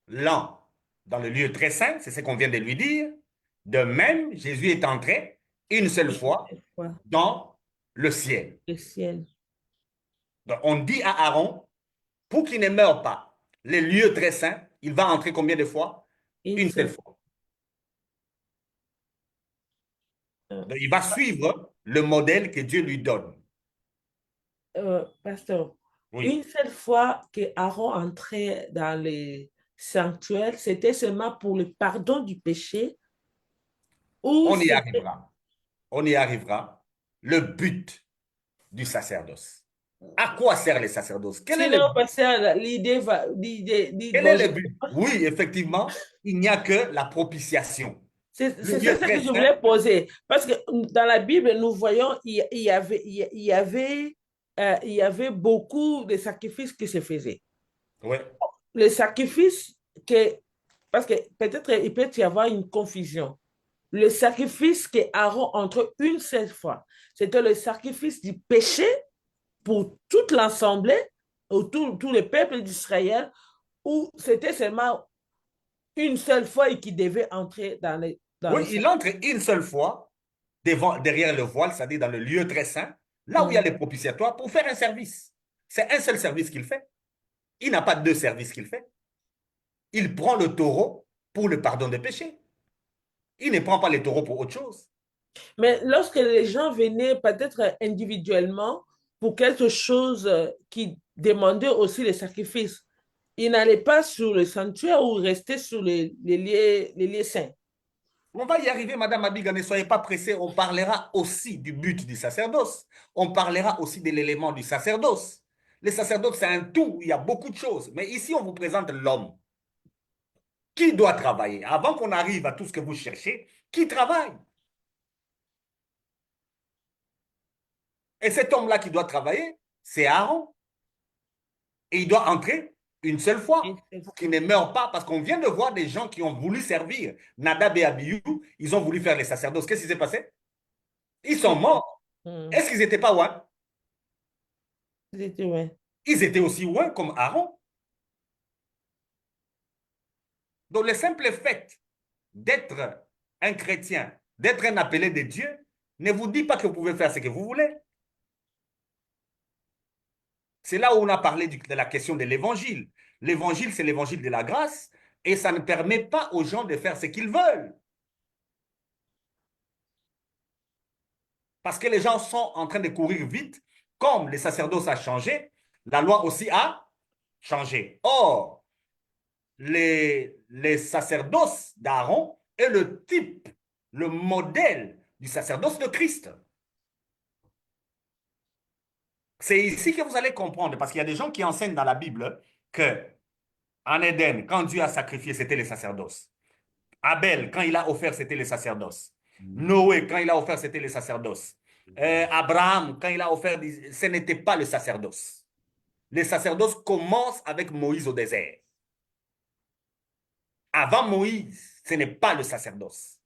l'an dans le lieu très saint, c'est ce qu'on vient de lui dire, de même, Jésus est entré une seule fois dans le ciel. Le ciel. Donc, on dit à Aaron, pour qu'il ne meure pas, les lieux très saints, il va entrer combien de fois? Une seule fois. Donc, il va suivre le modèle que Dieu lui donne. Pasteur, Oui. une seule fois que Aaron entrait dans les sanctuaires, c'était seulement pour le pardon du péché ou On y arrivera. On y arrivera. Le but du sacerdoce. À quoi sert le sacerdoce? Quel est le sinon, but? pasteur, Quel est le but? Oui, effectivement, il n'y a que la propitiation. c'est Le ça lieu que très je saint. voulais poser. Parce que dans la Bible, nous voyons, il y avait beaucoup de sacrifices qui se faisaient. Oui. Le sacrifice que, parce que peut-être il peut y avoir une confusion. Le sacrifice que Aaron entre une seule fois, c'était le sacrifice du péché pour toute l'assemblée, ou tout le peuple d'Israël, ou c'était seulement une seule fois et qui devait entrer dans Oui, les il entre une seule fois derrière le voile, c'est-à-dire dans le lieu très saint, là où il y a les propitiatoires, pour faire un service. C'est un seul service qu'il fait. Il n'a pas deux services qu'il fait. Il prend le taureau pour le pardon des péchés. Il ne prend pas le taureau pour autre chose. Mais lorsque les gens venaient peut-être individuellement pour quelque chose qui demandait aussi les sacrifices, ils n'allaient pas sur le sanctuaire ou restaient sur les lieux saints. On va y arriver, Madame Abiga, ne soyez pas pressée. On parlera aussi du but du sacerdoce. On parlera aussi de l'élément du sacerdoce. Les sacerdotes, c'est un tout. Il y a beaucoup de choses. Mais ici, on vous présente l'homme. Qui doit travailler? Avant qu'on arrive à tout ce que vous cherchez, qui travaille? Et cet homme-là qui doit travailler, c'est Aaron. Et il doit entrer une seule fois pour qu'il ne meure pas. Parce qu'on vient de voir des gens qui ont voulu servir. Nadab et Abihu, ils ont voulu faire les sacerdotes. Qu'est-ce qui s'est passé? Ils sont morts. Est-ce qu'ils n'étaient pas ouins? Ils étaient ouins. Ils étaient aussi ouins comme Aaron. Donc, le simple fait d'être un chrétien, d'être un appelé de Dieu, ne vous dit pas que vous pouvez faire ce que vous voulez. C'est là où on a parlé de la question de l'évangile. L'évangile, c'est l'évangile de la grâce et ça ne permet pas aux gens de faire ce qu'ils veulent. Parce que les gens sont en train de courir vite. Comme les sacerdoces a changé, la loi aussi a changé. Or, les sacerdoces d'Aaron est le type, le modèle du sacerdoce de Christ. C'est ici que vous allez comprendre, parce qu'il y a des gens qui enseignent dans la Bible que en Éden, quand Dieu a sacrifié, c'était les sacerdoces. Abel, quand il a offert, c'était les sacerdoces. Noé, quand il a offert, c'était les sacerdoces. Abraham, quand il a offert, ce n'était pas le sacerdoce. Les sacerdoces commencent avec Moïse au désert. Avant Moïse, ce n'est pas le sacerdoce.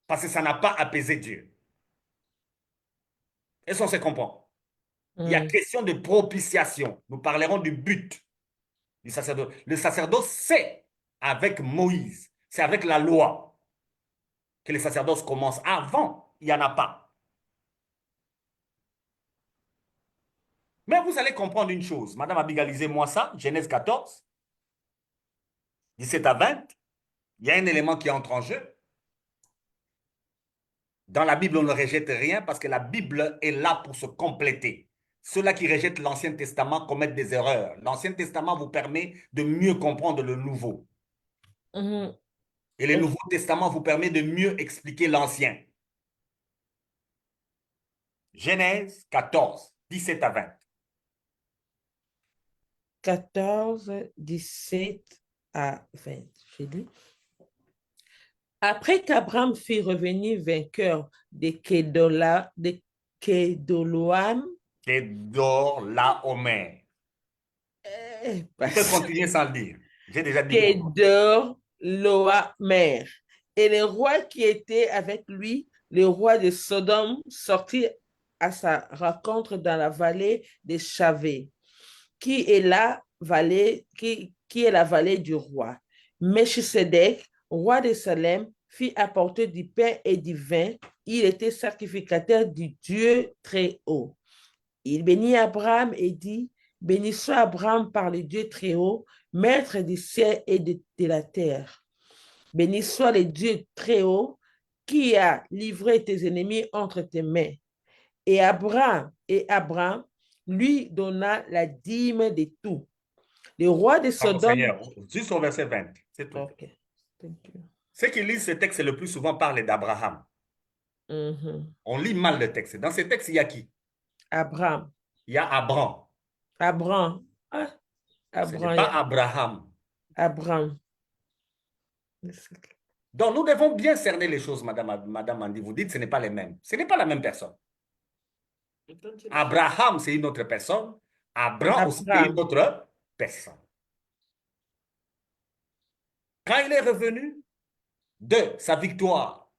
Parce que ça n'a pas apaisé Dieu. Est-ce qu'on se comprend? Il y a question de propitiation. Nous parlerons du but du sacerdoce. Le sacerdoce, c'est avec Moïse, c'est avec la loi que les sacerdoces commencent. Avant, il n'y en a pas. Mais vous allez comprendre une chose. Madame Abigail, lisez-moi ça, Genèse 14, 17 à 20. Il y a un élément qui entre en jeu. Dans la Bible, on ne rejette rien parce que la Bible est là pour se compléter. Ceux-là qui rejettent l'Ancien Testament commettent des erreurs. L'Ancien Testament vous permet de mieux comprendre le Nouveau. Et le Nouveau Testament vous permet de mieux expliquer l'Ancien. Genèse 14, 17 à 20. 14, 17 à 20. J'ai dit. Après qu'Abraham fit revenir vainqueur de Kedoloam, Kedorlaomer. Tu peux continuer sans le dire. J'ai déjà dit. Kedorlaomer. Et le roi qui était avec lui, le roi de Sodome, sortit à sa rencontre dans la vallée de Chavé, qui est la vallée du roi. Melchisedec, roi de Salem, fit apporter du pain et du vin. Il était sacrificateur du Dieu très haut. Il bénit Abraham et dit, béni soit Abraham par le Dieu très haut, maître du ciel et de la terre. Béni soit le Dieu très haut qui a livré tes ennemis entre tes mains. Et Abraham lui donna la dîme de tout. Le roi de Sodome... Seigneur, juste au verset 20, c'est tout. Okay. Thank you. Ceux qui lisent ce texte le plus souvent parlent d'Abraham. On lit mal le texte. Dans ce texte, il y a qui? Abraham. Il y a Abraham. Abraham. Ce n'est pas Abraham. Abraham. Donc, nous devons bien cerner les choses, Madame Andy. Vous dites que ce n'est pas les mêmes. Ce n'est pas la même personne. Abraham, c'est une autre personne. Abraham aussi, c'est une autre personne. Quand il est revenu de sa victoire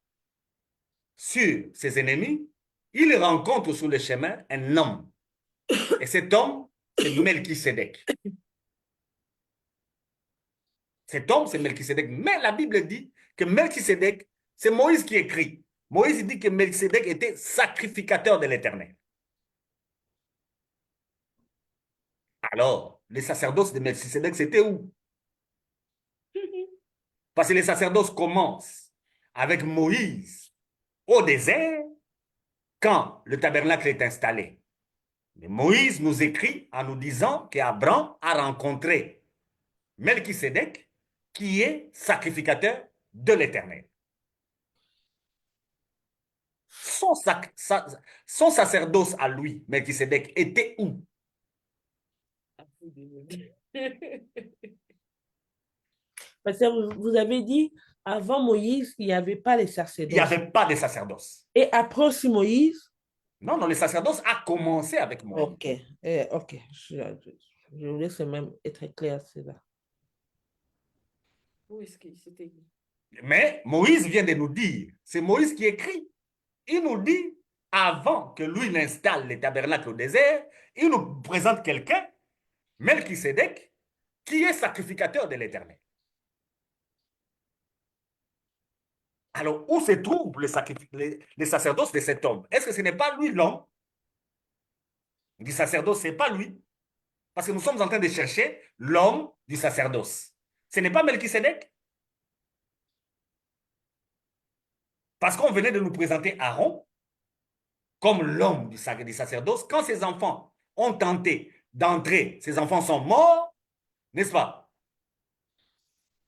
sur ses ennemis, il rencontre sur le chemin un homme. Et cet homme, c'est Melchisedec. Cet homme, c'est Melchisedec. Mais la Bible dit que Melchisedec, c'est Moïse qui écrit. Moïse dit que Melchisedec était sacrificateur de l'Éternel. Alors, les sacerdoces de Melchisedec, c'était où? Parce que les sacerdoces commencent avec Moïse au désert quand le tabernacle est installé. Mais Moïse nous écrit en nous disant qu'Abraham a rencontré Melchisedec qui est sacrificateur de l'Éternel. son sacerdoce à lui, Melchisédek, était où? Parce que vous avez dit, avant Moïse, il n'y avait pas les Il n'y sacerdoces. avait pas de sacerdoce. Et après aussi Moïse, Non, non, le sacerdoce a commencé avec Moïse. ok, ok, je voulais quand même être clair sur ça. Où est-ce que c'était? Mais Moïse vient de nous dire, c'est Moïse qui écrit. Il nous dit, avant que lui n'installe le tabernacle au désert, il nous présente quelqu'un, Melchisédek, qui est sacrificateur de l'Éternel. Alors, où se trouve le sacerdoce de cet homme? Est-ce que ce n'est pas lui l'homme du sacerdoce? Ce n'est pas lui. Parce que nous sommes en train de chercher l'homme du sacerdoce. Ce n'est pas Melchisédek. Parce qu'on venait de nous présenter Aaron comme l'homme du sacerdoce. Quand ses enfants ont tenté d'entrer, ses enfants sont morts, n'est-ce pas?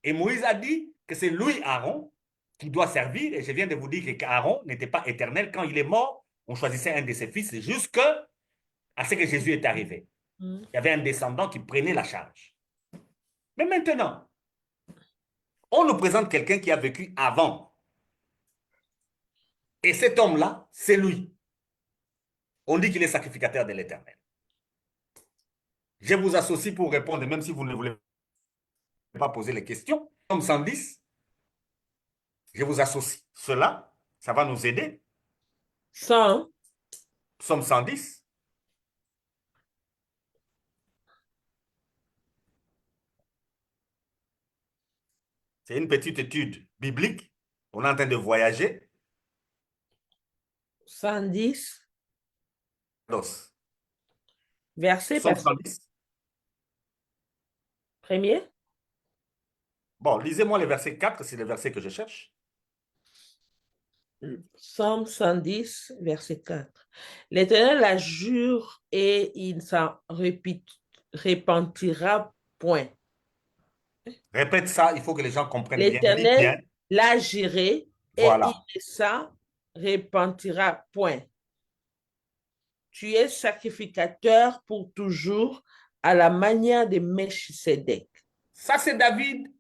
Et Moïse a dit que c'est lui, Aaron, qui doit servir. Et je viens de vous dire qu'Aaron n'était pas éternel. Quand il est mort, on choisissait un de ses fils jusqu'à ce que Jésus est arrivé. Il y avait un descendant qui prenait la charge. Mais maintenant, on nous présente quelqu'un qui a vécu avant. Et cet homme-là, c'est lui. On dit qu'il est sacrificateur de l'Éternel. Je vous associe pour répondre, même si vous ne voulez pas poser les questions. Psaume 110, je vous associe. Cela, ça va nous aider. 100, Psaume 110. C'est une petite étude biblique. On est en train de voyager. 110, Dos. verset Psaume par 110. premier. Bon, lisez-moi le verset 4, c'est le verset que je cherche. Psaume 110, verset 4. L'Éternel la jure et il ne s'en repentira point. Répète ça, il faut que les gens comprennent bien. Lis bien. L'Éternel l'a juré et Voilà. il ne s'en repentira point. Tu es sacrificateur pour toujours à la manière de Melchisédek. Ça, c'est David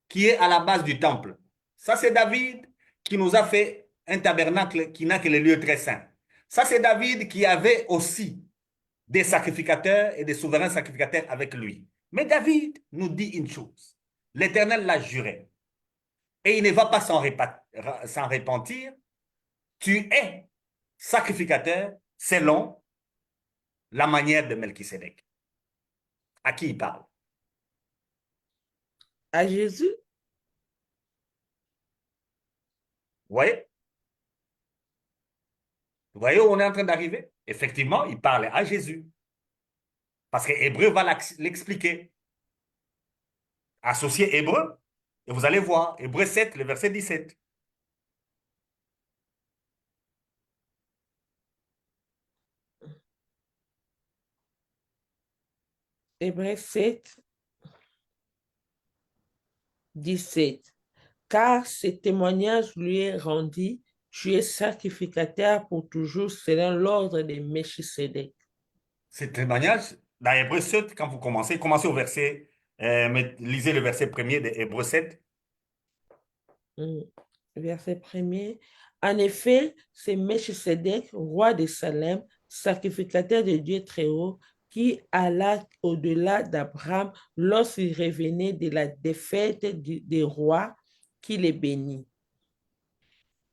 qui est à la base du temple. Ça, c'est David qui nous a fait un tabernacle qui n'a que les lieux très saints. Ça, c'est David qui avait aussi des sacrificateurs et des souverains sacrificateurs avec lui. Mais David nous dit une chose. L'Éternel l'a juré. Et il ne va pas s'en repentir. Tu es sacrificateur selon la manière de Melchisédek. À qui il parle? À Jésus? Vous voyez? Vous voyez où on est en train d'arriver? Effectivement, il parle à Jésus. Parce que Hébreu va l'expliquer. Associez Hébreu, et vous allez voir, Hébreu 7, le verset 17. Hébreux 7, 17. Car ce témoignage lui est rendu, tu es sacrificateur pour toujours selon l'ordre de Melchisédek. Ce témoignage, dans Hébreu 7, quand vous commencez au verset, lisez le verset premier de Hébreu 7. Verset premier. En effet, c'est Melchisédek, roi de Salem, sacrificateur de Dieu très haut, qui alla au-delà d'Abraham lorsqu'il revenait de la défaite des rois qui les bénit,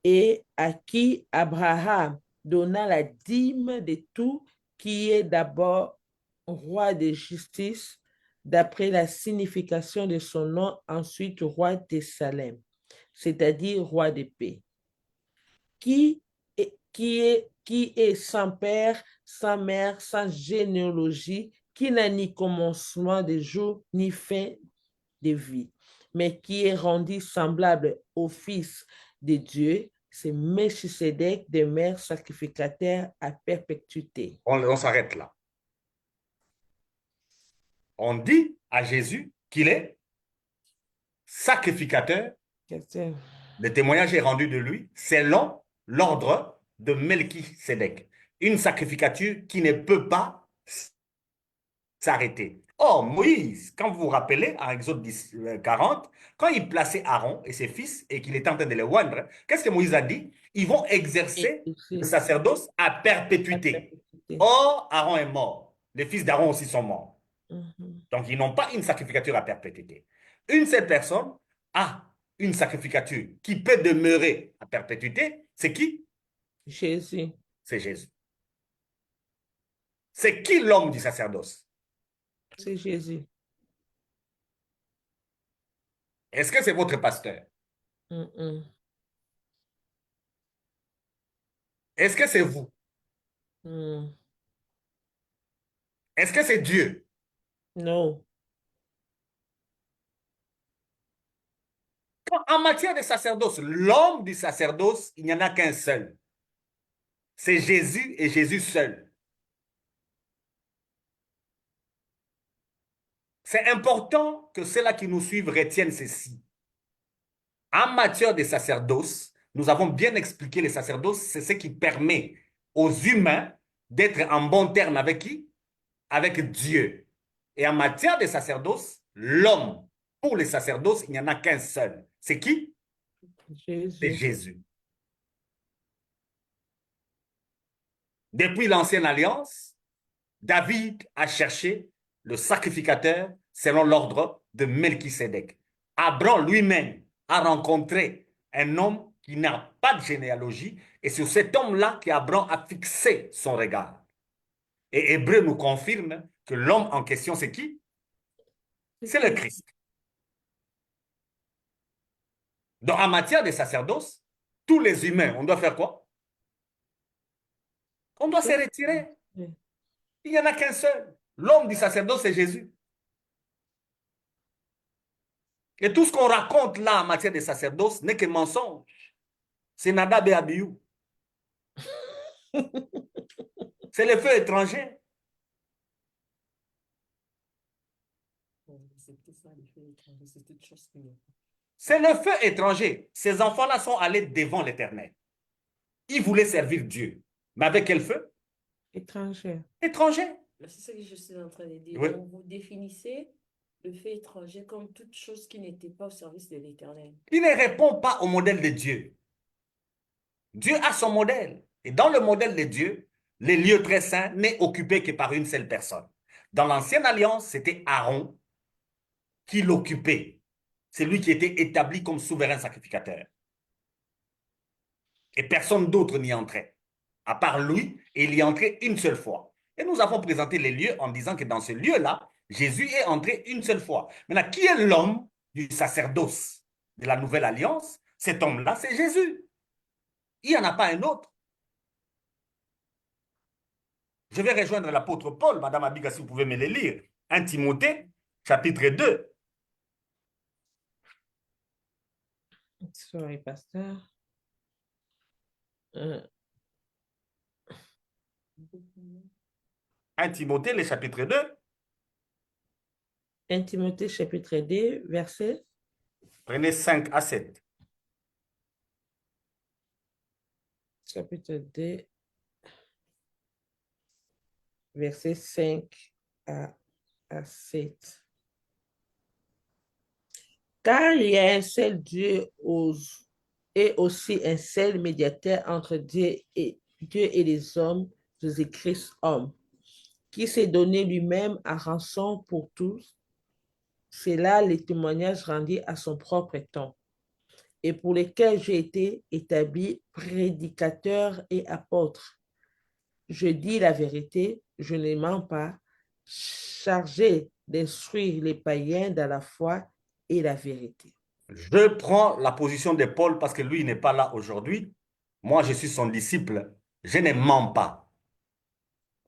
et à qui Abraham donna la dîme de tout, qui est d'abord roi de justice, d'après la signification de son nom, ensuite roi de Salem, c'est-à-dire roi de paix, qui est sans père, sans mère, sans généalogie, qui n'a ni commencement de jour, ni fin de vie, mais qui est rendu semblable au Fils de Dieu, c'est Melchisédek, demeure sacrificateur à perpétuité. On s'arrête là. On dit à Jésus qu'il est sacrificateur. Le témoignage est rendu de lui selon l'ordre de Melchisédek. Une sacrificature qui ne peut pas s'arrêter. Or, Moïse, quand vous vous rappelez, en Exode 10, 40, quand il plaçait Aaron et ses fils et qu'il était en train de les oindre, qu'est-ce que Moïse a dit? Ils vont Et exercer le aussi, sacerdoce à la perpétuité. perpétuité. Or, Aaron est mort. Les fils d'Aaron aussi sont morts. Mhm. Donc, ils n'ont pas une sacrificature à perpétuité. Une seule personne a une sacrificature qui peut demeurer à perpétuité. C'est qui? Jésus, C'est Jésus. C'est qui l'homme du sacerdoce? c'est Jésus. Est-ce que c'est votre pasteur? Mhm. Est-ce que c'est vous? Mhm. Est-ce que c'est Dieu? Non, En matière de sacerdoce, l'homme du sacerdoce, il n'y en a qu'un seul. C'est Jésus et Jésus seul. C'est important que ceux-là qui nous suivent retiennent ceci. En matière de sacerdoce, nous avons bien expliqué le sacerdoce, c'est ce qui permet aux humains d'être en bon terme avec qui? Avec Dieu. Et en matière de sacerdoce, l'homme, pour les sacerdoces, il n'y en a qu'un seul. C'est qui? C'est Jésus. Jésus. Depuis l'ancienne alliance, David a cherché le sacrificateur selon l'ordre de Melchisédek. Abraham lui-même a rencontré un homme qui n'a pas de généalogie et c'est sur cet homme-là qu'Abraham a fixé son regard. Et Hébreu nous confirme que l'homme en question, c'est qui? C'est C'est le Christ. Christ. Donc, en matière de sacerdoce, tous les humains, on doit faire quoi? On doit se retirer. Il n'y en a qu'un seul. L'homme du sacerdoce, c'est Jésus. Et tout ce qu'on raconte là en matière de sacerdoce n'est que mensonge. C'est Nadab et Abihu. C'est le feu étranger. C'est le feu étranger. Ces enfants-là sont allés devant l'Éternel. Ils voulaient servir Dieu. Mais avec quel feu? Étranger. Étranger. C'est ce que je suis en train de dire. Oui. Donc, vous définissez le fait étranger comme toute chose qui n'était pas au service de l'Éternel. Il ne répond pas au modèle de Dieu. Dieu a son modèle. Et dans le modèle de Dieu, les lieux très saints n'est occupé que par une seule personne. Dans l'ancienne alliance, c'était Aaron qui l'occupait. C'est lui qui était établi comme souverain sacrificateur. Et personne d'autre n'y entrait. À part lui, et il y entrait une seule fois. Et nous avons présenté les lieux en disant que dans ce lieu-là, Jésus est entré une seule fois. Maintenant, qui est l'homme du sacerdoce de la nouvelle alliance? Cet homme-là, c'est Jésus. Il n'y en a pas un autre. Je vais rejoindre l'apôtre Paul, Madame Abiga, si vous pouvez me les lire. 1 Timothée, chapitre 2. Sorry, pasteur. 1 Timothée, le chapitre 2. 1 Timothée chapitre 2, verset. Prenez 5 à 7. Chapitre 2, verset 5 à 7. Car il y a un seul Dieu et aussi un seul médiateur entre Dieu et les hommes, Jésus-Christ homme, qui s'est donné lui-même à rançon pour tous. C'est là les témoignages rendus à son propre temps, et pour lesquels j'ai été établi prédicateur et apôtre. Je dis la vérité, je ne mens pas, chargé d'instruire les païens dans la foi et la vérité. Je prends la position de Paul parce que lui n'est pas là aujourd'hui. Moi, je suis son disciple. Je ne mens pas.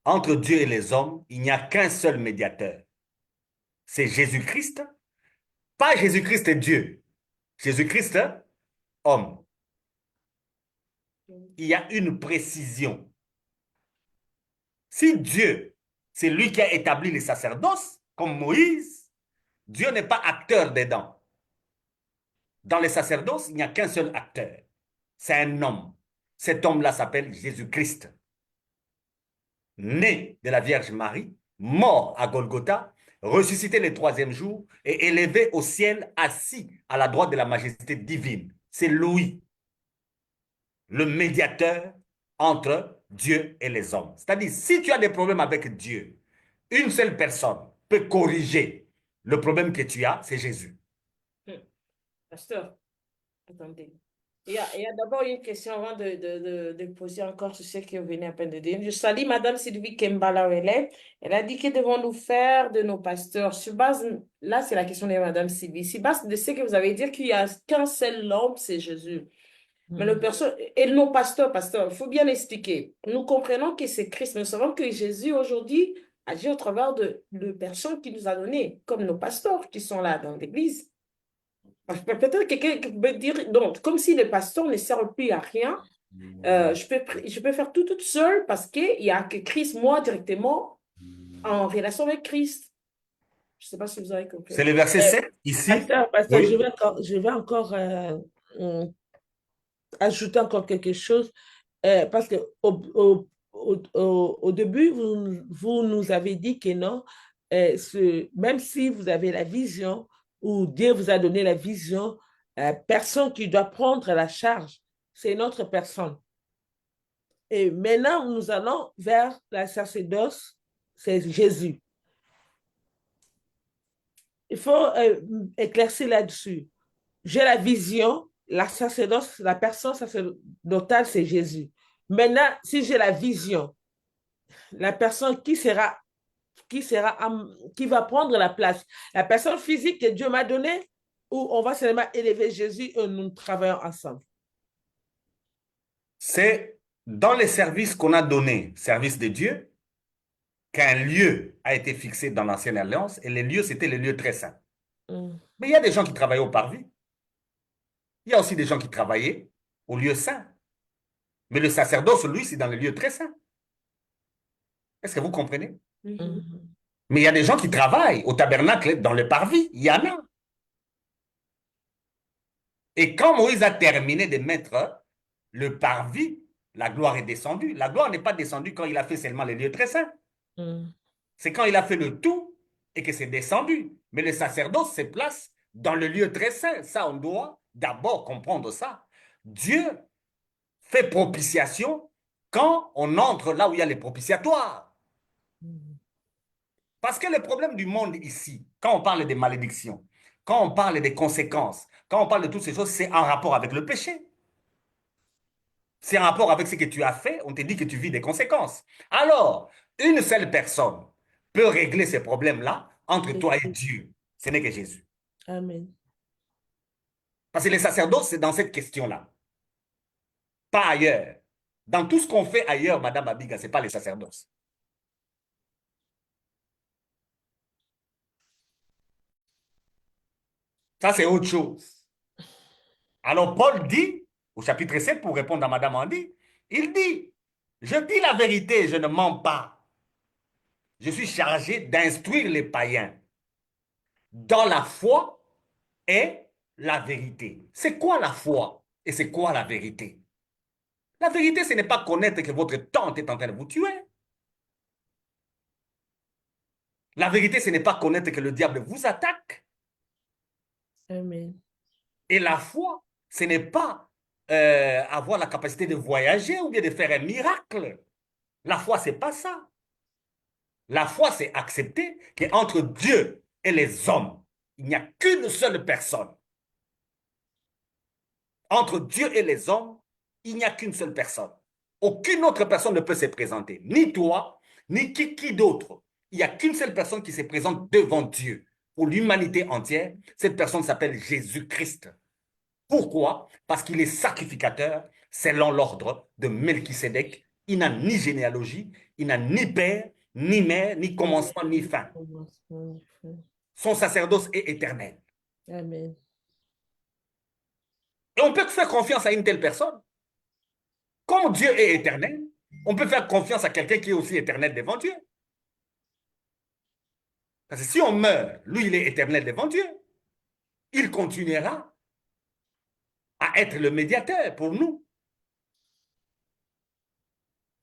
Entre Dieu et les hommes, il n'y a qu'un seul médiateur. C'est Jésus-Christ. Pas Jésus-Christ Dieu. Jésus-Christ, homme. Il y a une précision. Si Dieu, c'est lui qui a établi les sacerdoces, comme Moïse, Dieu n'est pas acteur dedans. Dans les sacerdoces, il n'y a qu'un seul acteur. C'est un homme. Cet homme-là s'appelle Jésus-Christ, né de la Vierge Marie, mort à Golgotha, ressuscité le troisième jour et élevé au ciel, assis à la droite de la majesté divine. C'est lui, le médiateur entre Dieu et les hommes. C'est-à-dire, si tu as des problèmes avec Dieu, une seule personne peut corriger le problème que tu as, c'est Jésus. Pasteur, attendez. Il y a d'abord une question avant de poser encore sur ce que vous venez à peine de dire. Je salue Madame Sylvie Kembala-Wele. Elle a dit que devons-nous faire de nos pasteurs sur base, là c'est la question de Madame Sylvie, sur base de ce que vous avez dit qu'il n'y a qu'un seul homme, c'est Jésus. Mais le et nos pasteurs, il faut bien expliquer. Nous comprenons que c'est Christ, mais nous savons que Jésus aujourd'hui agit au travers de personnes qu'il nous a données, comme nos pasteurs qui sont là dans l'église. Peut-être quelqu'un qui peut dire, donc, comme si les pasteurs ne servent plus à rien, je peux faire tout toute seule parce qu'il n'y a que Christ, moi, directement, en relation avec Christ. Je ne sais pas si vous avez compris. C'est le verset 7 ici. Pasteur, Oui. je vais encore ajouter encore quelque chose parce que au début, vous nous avez dit que non, même si vous avez la vision ou Dieu vous a donné la vision, personne qui doit prendre la charge, c'est notre personne. Et maintenant, nous allons vers la sacerdoce, c'est Jésus. Il faut éclaircir là-dessus. J'ai la vision, la sacerdoce, la personne sacerdotale, c'est Jésus. Maintenant, si j'ai la vision, la personne qui va prendre la place, la personne physique que Dieu m'a donnée, ou on va seulement élever Jésus et nous travaillons ensemble. C'est dans les services qu'on a donnés, service de Dieu, qu'un lieu a été fixé dans l'ancienne alliance, et les lieux, c'était les lieux très saints. Mais il y a des gens qui travaillaient au parvis. Il y a aussi des gens qui travaillaient au lieu saint. Mais le sacerdoce, lui, c'est dans les lieux très saints. Est-ce que vous comprenez? Mais il y a des gens qui travaillent au tabernacle, dans le parvis. Il y en a. Et quand Moïse a terminé de mettre le parvis, la gloire est descendue. La gloire n'est pas descendue quand il a fait seulement les lieux très saints. C'est quand il a fait le tout et que c'est descendu. Mais le sacerdoce se place dans le lieu très saint. Ça, on doit d'abord comprendre ça. Dieu fait propitiation quand on entre là où il y a les propitiatoires. Parce que le problème du monde ici, quand on parle des malédictions, quand on parle des conséquences, quand on parle de toutes ces choses, c'est en rapport avec le péché. C'est en rapport avec ce que tu as fait, on te dit que tu vis des conséquences. Alors, une seule personne peut régler ces problèmes-là entre toi et Dieu. Ce n'est que Jésus. Amen. Parce que les sacerdoces, c'est dans cette question-là. Pas ailleurs. Dans tout ce qu'on fait ailleurs, Madame Abiga, ce n'est pas les sacerdoces. Ça, c'est autre chose. Alors, Paul dit, au chapitre 7, pour répondre à Madame Andy, il dit, je dis la vérité, je ne mens pas. Je suis chargé d'instruire les païens dans la foi et la vérité. C'est quoi la foi et c'est quoi la vérité? La vérité, ce n'est pas connaître que votre tante est en train de vous tuer. La vérité, ce n'est pas connaître que le diable vous attaque. Amen. Et la foi, ce n'est pas avoir la capacité de voyager ou bien de faire un miracle. La foi, ce n'est pas ça. La foi, c'est accepter qu'entre Dieu et les hommes, il n'y a qu'une seule personne. Entre Dieu et les hommes, il n'y a qu'une seule personne. Aucune autre personne ne peut se présenter. Ni toi, ni qui d'autre. Il n'y a qu'une seule personne qui se présente devant Dieu. Pour l'humanité entière, cette personne s'appelle Jésus-Christ. Pourquoi? Parce qu'il est sacrificateur selon l'ordre de Melchisédek. Il n'a ni généalogie, il n'a ni père, ni mère, ni commencement, ni fin. Son sacerdoce est éternel. Amen. Et on peut faire confiance à une telle personne. Comme Dieu est éternel, on peut faire confiance à quelqu'un qui est aussi éternel devant Dieu. Parce que si on meurt, lui, il est éternel devant Dieu. Il continuera à être le médiateur pour nous.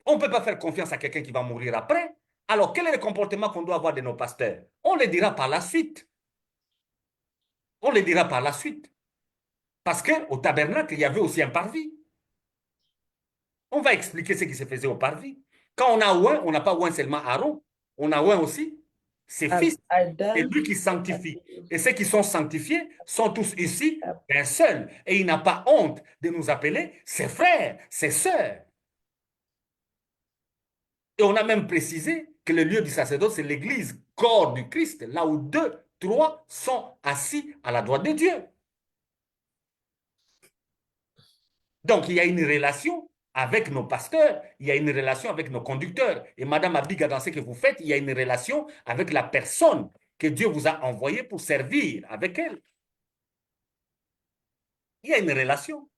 On ne peut pas faire confiance à quelqu'un qui va mourir après. Alors, quel est le comportement qu'on doit avoir de nos pasteurs? On le dira par la suite. On le dira par la suite. Parce qu'au tabernacle, il y avait aussi un parvis. On va expliquer ce qui se faisait au parvis. Quand on a oint, on n'a pas oint seulement Aaron, on a oint aussi ses fils. C'est Adam, lui qui sanctifie. Et ceux qui sont sanctifiés sont tous ici Ab- d'un seul. Et il n'a pas honte de nous appeler ses frères, ses sœurs. Et on a même précisé que le lieu du sacerdoce, c'est l'église, corps du Christ, là où deux, trois sont assis à la droite de Dieu. Donc, il y a une relation avec nos pasteurs, il y a une relation avec nos conducteurs. Et Madame Abiga, dans ce que vous faites, il y a une relation avec la personne que Dieu vous a envoyée pour servir avec elle. Il y a une relation.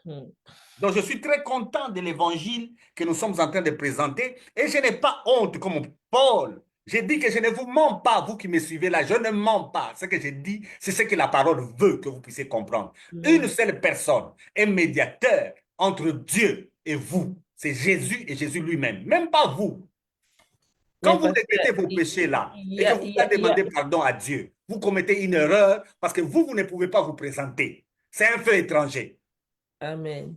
hmm. Donc, je suis très content de l'évangile que nous sommes en train de présenter et je n'ai pas honte comme Paul. J'ai dit que je ne vous mens pas, vous qui me suivez là, je ne mens pas. Ce que j'ai dit, c'est ce que la parole veut que vous puissiez comprendre. Une Hmm. seule personne, un médiateur entre Dieu et vous, c'est Jésus et Jésus lui-même, même pas vous. Mais Quand vous parce regrettez vos qu'il péchés là il et y que a, vous il y voulez a, il y a, demander pardon à Dieu, vous commettez une erreur parce que vous ne pouvez pas vous présenter. C'est un fait étranger. Amen.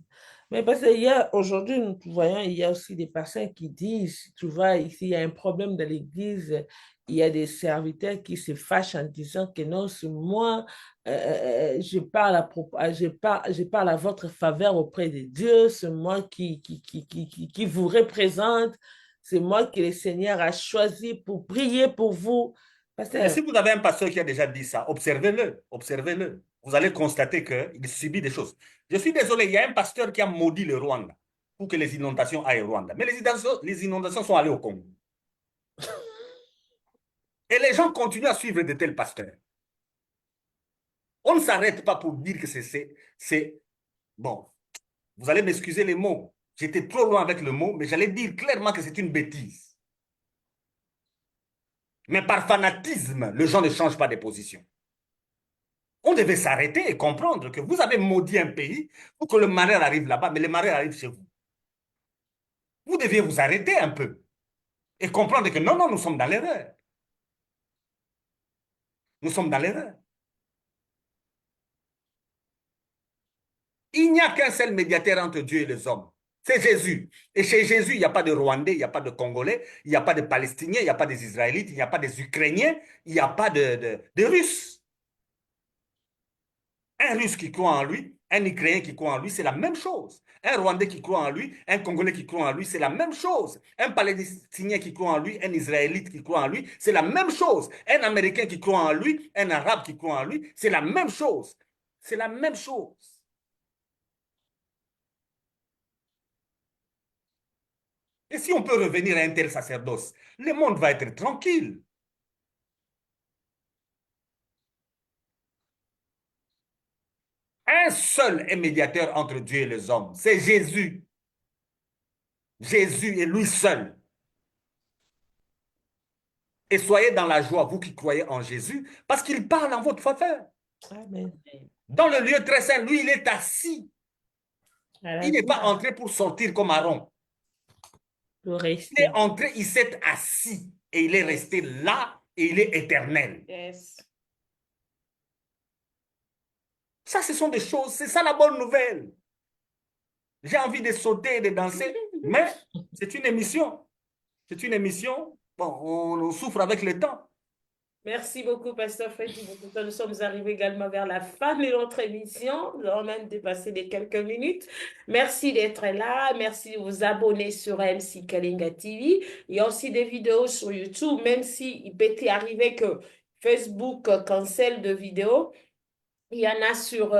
Mais parce qu'il y a, aujourd'hui, nous voyons, il y a aussi des personnes qui disent, tu vois, ici, il y a un problème dans l'Église, il y a des serviteurs qui se fâchent en disant que non, c'est moi, je parle je parle à votre faveur auprès de Dieu, c'est moi qui vous représente, c'est moi que le Seigneur a choisi pour prier pour vous. Mais si Pasteur, vous avez un pasteur qui a déjà dit ça, observez-le, observez-le. Vous allez constater qu'il subit des choses. Je suis désolé, il y a un pasteur qui a maudit le Rwanda pour que les inondations aillent au Rwanda. Mais les inondations sont allées au Congo. Et les gens continuent à suivre de tels pasteurs. On ne s'arrête pas pour dire que c'est, bon, vous allez m'excuser les mots. J'étais trop loin avec le mot, mais j'allais dire clairement que c'est une bêtise. Mais par fanatisme, les gens ne changent pas de position. On devait s'arrêter et comprendre que vous avez maudit un pays pour que le malheur arrive là-bas, mais le malheur arrive chez vous. Vous deviez vous arrêter un peu et comprendre que non, non, nous sommes dans l'erreur. Nous sommes dans l'erreur. Il n'y a qu'un seul médiateur entre Dieu et les hommes. C'est Jésus. Et chez Jésus, il n'y a pas de Rwandais, il n'y a pas de Congolais, il n'y a pas de Palestiniens, il n'y a pas des Israélites, il n'y a pas des Ukrainiens, il n'y a pas de Russes. Un Russe qui croit en lui, un Ukrainien qui croit en lui, c'est la même chose. Un Rwandais qui croit en lui, un Congolais qui croit en lui, c'est la même chose. Un Palestinien qui croit en lui, un Israélite qui croit en lui, c'est la même chose. Un Américain qui croit en lui, un Arabe qui croit en lui, c'est la même chose. C'est la même chose. Et si on peut revenir à un tel sacerdoce, le monde va être tranquille. Un seul est médiateur entre Dieu et les hommes, c'est Jésus. Jésus est lui seul. Et soyez dans la joie, vous qui croyez en Jésus, parce qu'il parle en votre faveur. Amen. Dans le lieu très saint, lui, il est assis. À la Il n'est pas droite, entré pour sortir comme Aaron. pour Il est rester. entré, il s'est assis. Et il est resté là et il est éternel. Yes. Ça, ce sont des choses, c'est ça la bonne nouvelle. J'ai envie de sauter et de danser, mais c'est une émission. C'est une émission. Bon, on souffre avec le temps. Merci beaucoup, Pasteur Freddy. Nous sommes arrivés également vers la fin de notre émission. Nous avons même dépassé les quelques minutes. Merci d'être là. Merci de vous abonner sur MC Kalinga TV. Il y a aussi des vidéos sur YouTube, même si il peut arriver que Facebook cancelle de vidéos. Il y en a sur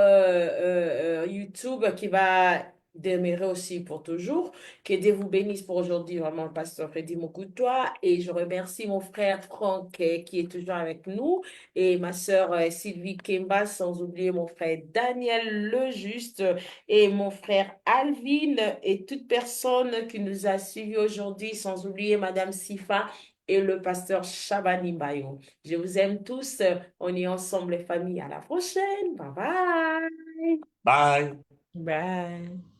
YouTube qui va demeurer aussi pour toujours. Que Dieu vous bénisse pour aujourd'hui, vraiment, Pasteur Freddy Mokutoa. Et je remercie mon frère Franck qui est toujours avec nous et ma sœur Sylvie Kemba, sans oublier mon frère Daniel Lejuste et mon frère Alvin et toute personne qui nous a suivis aujourd'hui, sans oublier Madame Sifa et le pasteur Shabani Bayo. Je vous aime tous. On est ensemble, les familles. À la prochaine. Bye bye. Bye. Bye.